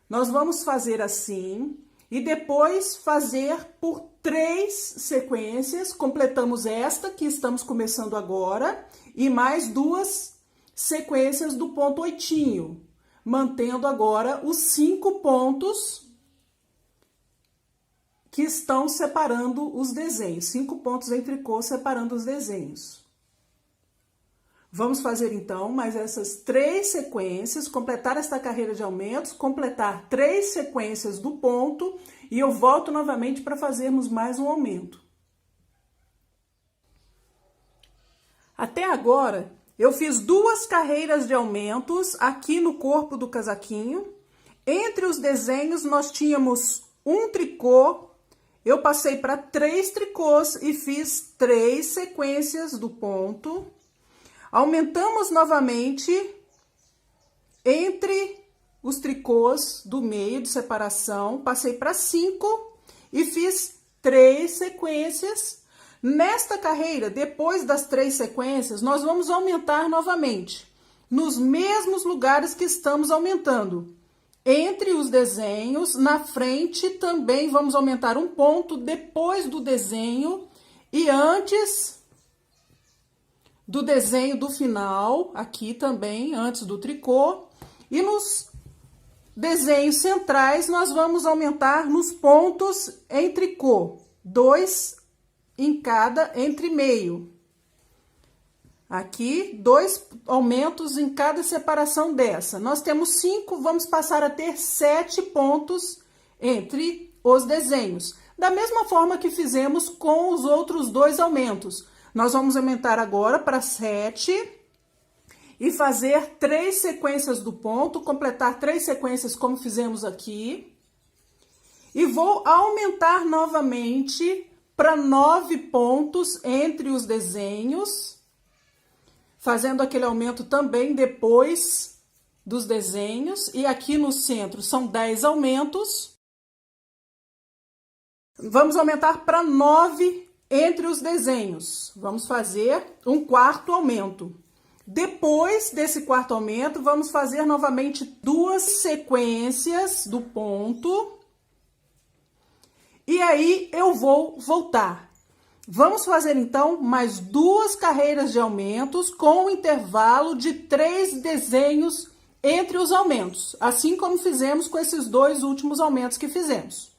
Nós vamos fazer assim, e depois fazer por 3 sequências, completamos esta que estamos começando agora, e mais 2 sequências do ponto oitinho, mantendo agora os 5 pontos que estão separando os desenhos, 5 pontos em tricô separando os desenhos. Vamos fazer então mais essas 3 sequências, completar esta carreira de aumentos, completar 3 sequências do ponto e eu volto novamente para fazermos mais um aumento. Até agora, Eu fiz 2 carreiras de aumentos aqui no corpo do casaquinho. Entre os desenhos, nós tínhamos um tricô. Eu passei para 3 tricôs e fiz 3 sequências do ponto. Aumentamos novamente entre os tricôs do meio de separação. Passei para 5 e fiz 3 sequências. Nesta carreira, depois das 3 sequências, nós vamos aumentar novamente, nos mesmos lugares que estamos aumentando. Entre os desenhos, na frente, também vamos aumentar um ponto depois do desenho e antes do desenho do final, aqui também, antes do tricô. E nos desenhos centrais, nós vamos aumentar nos pontos em tricô, 2 em cada entre meio. Aqui, 2 aumentos em cada separação dessa. Nós temos 5, vamos passar a ter 7 pontos entre os desenhos. Da mesma forma que fizemos com os outros 2 aumentos. Nós vamos aumentar agora para 7 e fazer 3 sequências do ponto, completar 3 sequências como fizemos aqui. E vou aumentar novamente para 9 pontos entre os desenhos, fazendo aquele aumento também depois dos desenhos. E aqui no centro são 10 aumentos. Vamos aumentar para 9 entre os desenhos. Vamos fazer um 4º aumento. Depois desse 4º aumento, vamos fazer novamente 2 sequências do ponto. E aí, eu vou voltar. Vamos fazer, então, mais 2 carreiras de aumentos com um intervalo de 3 desenhos entre os aumentos. Assim como fizemos com esses 2 últimos aumentos que fizemos.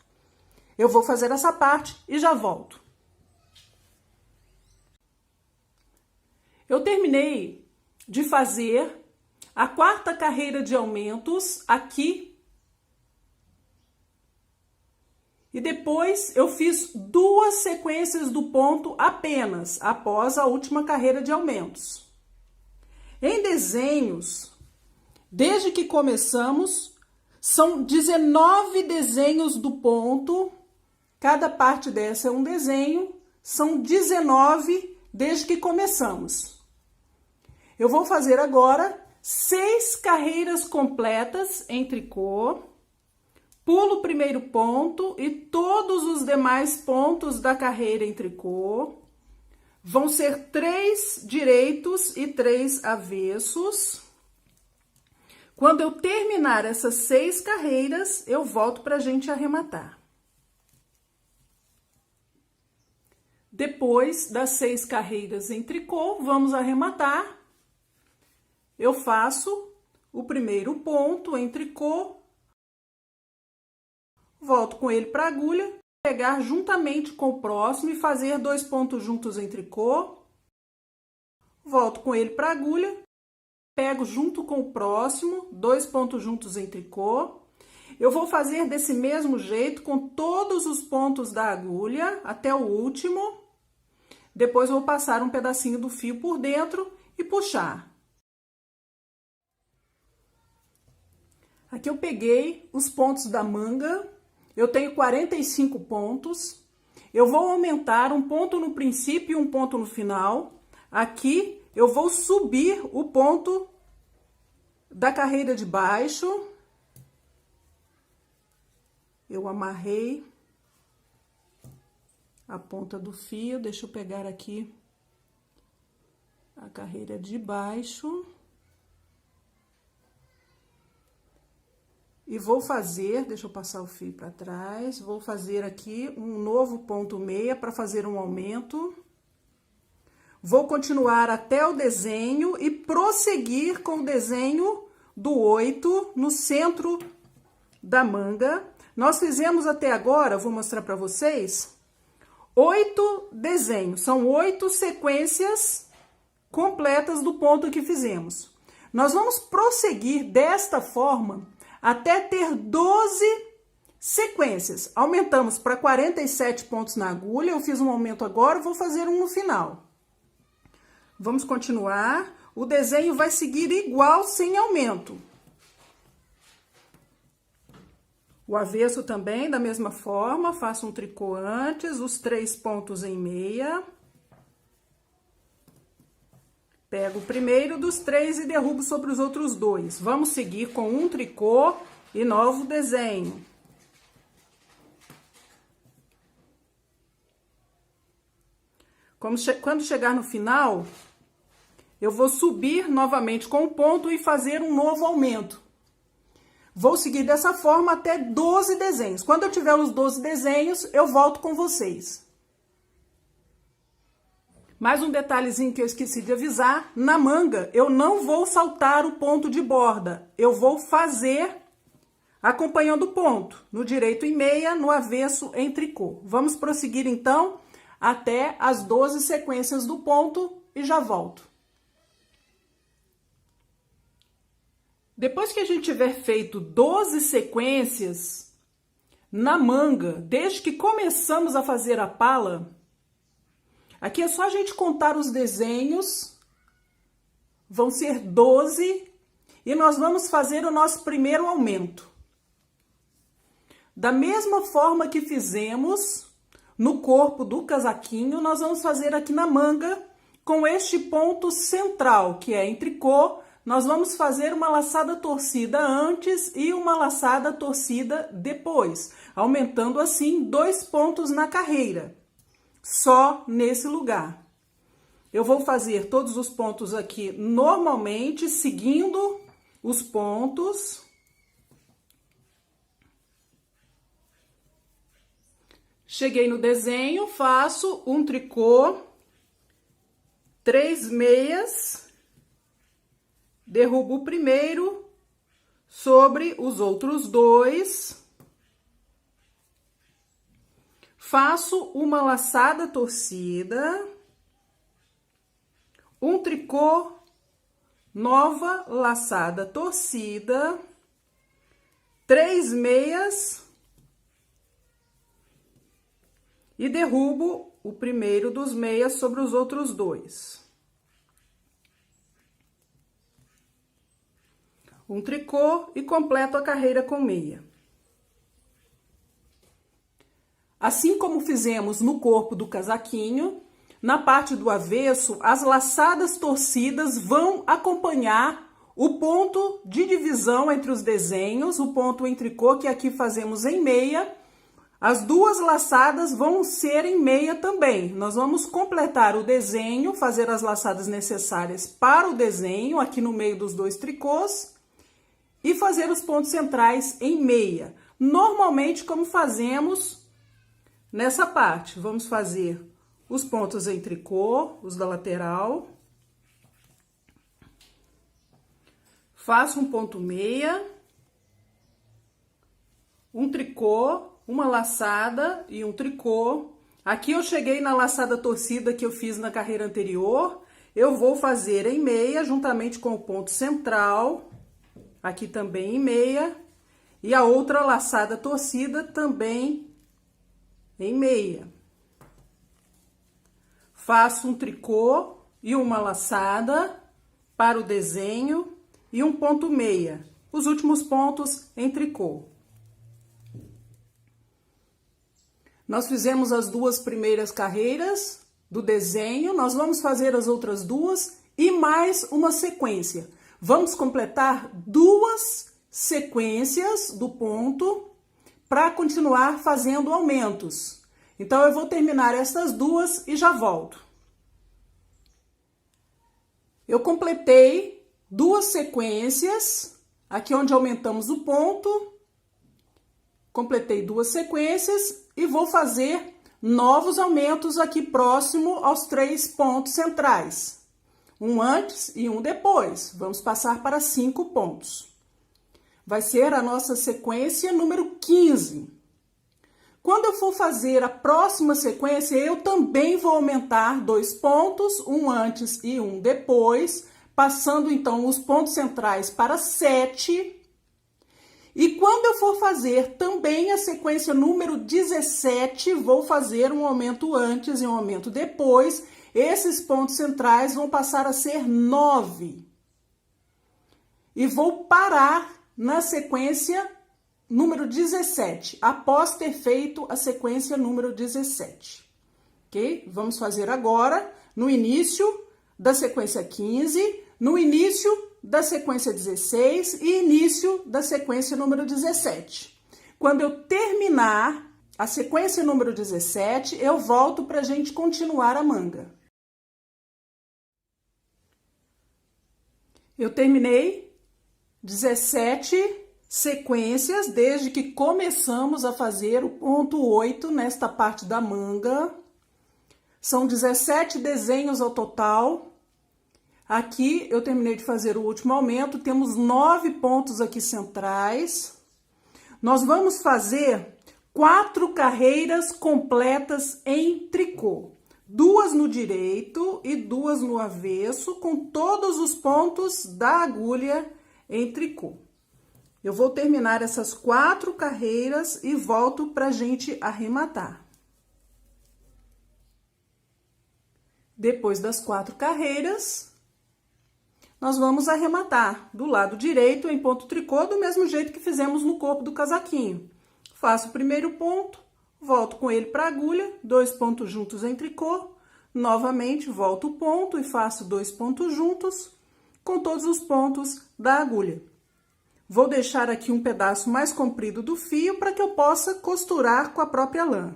Eu vou fazer essa parte e já volto. Eu terminei de fazer a 4ª carreira de aumentos aqui. E depois eu fiz 2 sequências do ponto apenas, após a última carreira de aumentos. Em desenhos, desde que começamos, são 19 desenhos do ponto. Cada parte dessa é um desenho, são 19 desde que começamos. Eu vou fazer agora 6 carreiras completas em tricô. Pulo o primeiro ponto e todos os demais pontos da carreira em tricô. Vão ser 3 direitos e 3 avessos. Quando eu terminar essas 6 carreiras, eu volto para a gente arrematar. Depois das 6 carreiras em tricô, vamos arrematar. Eu faço o primeiro ponto em tricô. Volto com ele para a agulha, pegar juntamente com o próximo e fazer 2 pontos juntos em tricô. Volto com ele para a agulha, pego junto com o próximo, 2 pontos juntos em tricô. Eu vou fazer desse mesmo jeito com todos os pontos da agulha até o último. Depois vou passar um pedacinho do fio por dentro e puxar. Aqui eu peguei os pontos da manga. Eu tenho 45 pontos. Eu vou aumentar um ponto no princípio e um ponto no final. Aqui eu vou subir o ponto da carreira de baixo. Eu amarrei a ponta do fio. Deixa eu pegar aqui a carreira de baixo. E vou fazer, deixa eu passar o fio para trás, vou fazer aqui um novo ponto meia para fazer um aumento. Vou continuar até o desenho e prosseguir com o desenho do 8 no centro da manga. Nós fizemos até agora, vou mostrar para vocês, 8 desenhos, são 8 sequências completas do ponto que fizemos. Nós vamos prosseguir desta forma até ter 12 sequências. Aumentamos para 47 pontos na agulha. Eu fiz um aumento agora, vou fazer um no final. Vamos continuar. o desenho vai seguir igual, sem aumento. O avesso também, da mesma forma, faço um tricô antes, os 3 pontos em meia. Pego o primeiro dos 3 e derrubo sobre os outros 2. Vamos seguir com um tricô e novo desenho. Quando chegar no final, eu vou subir novamente com o ponto e fazer um novo aumento. Vou seguir dessa forma até 12 desenhos. Quando eu tiver os 12 desenhos, eu volto com vocês. Mais um detalhezinho que eu esqueci de avisar, na manga eu não vou saltar o ponto de borda, eu vou fazer acompanhando o ponto, no direito em meia, no avesso em tricô. Vamos prosseguir então até as 12 sequências do ponto e já volto. Depois que a gente tiver feito 12 sequências na manga, desde que começamos a fazer a pala, aqui é só a gente contar os desenhos, vão ser 12, e nós vamos fazer o nosso primeiro aumento. Da mesma forma que fizemos no corpo do casaquinho, nós vamos fazer aqui na manga, com este ponto central, que é em tricô. Nós vamos fazer uma laçada torcida antes e uma laçada torcida depois, aumentando assim 2 pontos na carreira, só nesse lugar. Eu vou fazer todos os pontos aqui normalmente, seguindo os pontos. Cheguei no desenho, faço um tricô, 3 meias, derrubo o primeiro sobre os outros 2, faço uma laçada torcida, um tricô, nova laçada torcida, 3 meias e derrubo o primeiro dos meias sobre os outros 2. Um tricô e completo a carreira com meia. Assim como fizemos no corpo do casaquinho, na parte do avesso, as laçadas torcidas vão acompanhar o ponto de divisão entre os desenhos, o ponto em tricô que aqui fazemos em meia. As 2 laçadas vão ser em meia também. Nós vamos completar o desenho, fazer as laçadas necessárias para o desenho, aqui no meio dos 2 tricôs, e fazer os pontos centrais em meia. Normalmente, como fazemos nessa parte, vamos fazer os pontos em tricô, os da lateral. Faço um ponto meia, um tricô, uma laçada e um tricô. Aqui eu cheguei na laçada torcida que eu fiz na carreira anterior. Eu vou fazer em meia, juntamente com o ponto central. Aqui também em meia, e a outra laçada torcida também em meia. Faço um tricô e uma laçada para o desenho e um ponto meia. Os últimos pontos em tricô. Nós fizemos as 2 primeiras carreiras do desenho, nós vamos fazer as outras 2 e mais uma sequência. Vamos completar 2 sequências do ponto para continuar fazendo aumentos. Então, eu vou terminar essas 2 e já volto. Eu completei 2 sequências, aqui onde aumentamos o ponto. Completei 2 sequências e vou fazer novos aumentos aqui próximo aos 3 pontos centrais. Um antes e um depois. Vamos passar para 5 pontos. Vai ser a nossa sequência número 15. Quando eu for fazer a próxima sequência, eu também vou aumentar 2 pontos, um antes e um depois, passando então os pontos centrais para 7. E quando eu for fazer também a sequência número 17, vou fazer um aumento antes e um aumento depois. Esses pontos centrais vão passar a ser 9. E vou parar na sequência número 17, após ter feito a sequência número 17. Ok? Vamos fazer agora no início da sequência 15, no início da sequência 16 e início da sequência número 17. Quando eu terminar a sequência número 17, eu volto para a gente continuar a manga. Eu terminei 17 sequências desde que começamos a fazer o ponto 8 nesta parte da manga. São 17 desenhos ao total. Aqui eu terminei de fazer o último aumento, temos 9 pontos aqui centrais. Nós vamos fazer 4 carreiras completas em tricô. 2 no direito e 2 no avesso, com todos os pontos da agulha em tricô. Eu vou terminar essas 4 carreiras e volto pra gente arrematar. Depois das 4 carreiras, nós vamos arrematar do lado direito em ponto tricô, do mesmo jeito que fizemos no corpo do casaquinho. Faço o primeiro ponto, volto com ele para a agulha, 2 pontos juntos em tricô, novamente volto o ponto e faço 2 pontos juntos com todos os pontos da agulha. Vou deixar aqui um pedaço mais comprido do fio para que eu possa costurar com a própria lã.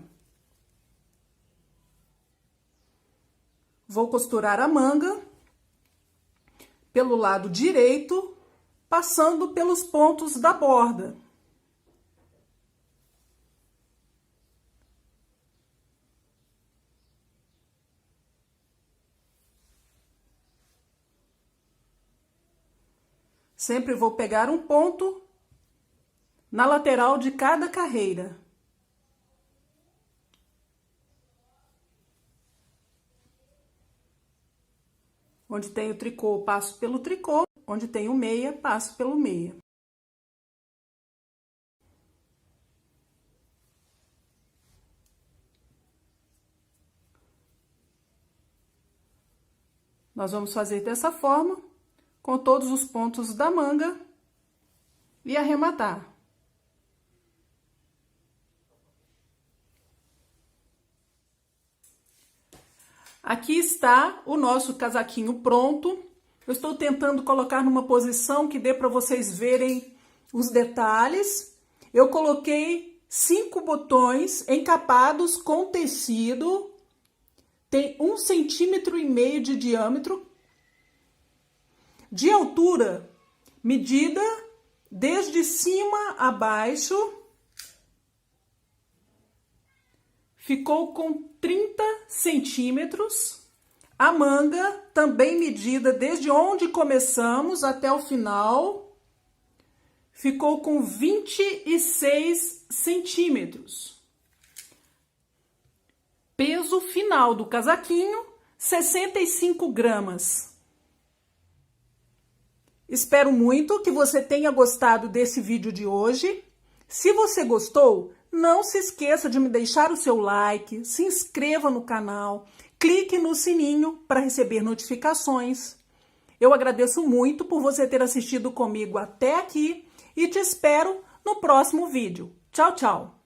Vou costurar a manga pelo lado direito, passando pelos pontos da borda. Sempre vou pegar um ponto na lateral de cada carreira. Onde tem o tricô, passo pelo tricô. Onde tem o meia, passo pelo meia. Nós vamos fazer dessa forma, com todos os pontos da manga e arrematar. Aqui está o nosso casaquinho pronto. Eu estou tentando colocar numa posição que dê para vocês verem os detalhes. Eu coloquei 5 botões encapados com tecido. Tem 1,5 centímetro de diâmetro. De altura, medida desde cima a baixo. Ficou com 30 centímetros. A manga também medida desde onde começamos até o final. Ficou com 26 centímetros. Peso final do casaquinho, 65 gramas. Espero muito que você tenha gostado desse vídeo de hoje. Se você gostou, não se esqueça de me deixar o seu like, se inscreva no canal, clique no sininho para receber notificações. Eu agradeço muito por você ter assistido comigo até aqui e te espero no próximo vídeo. Tchau, tchau!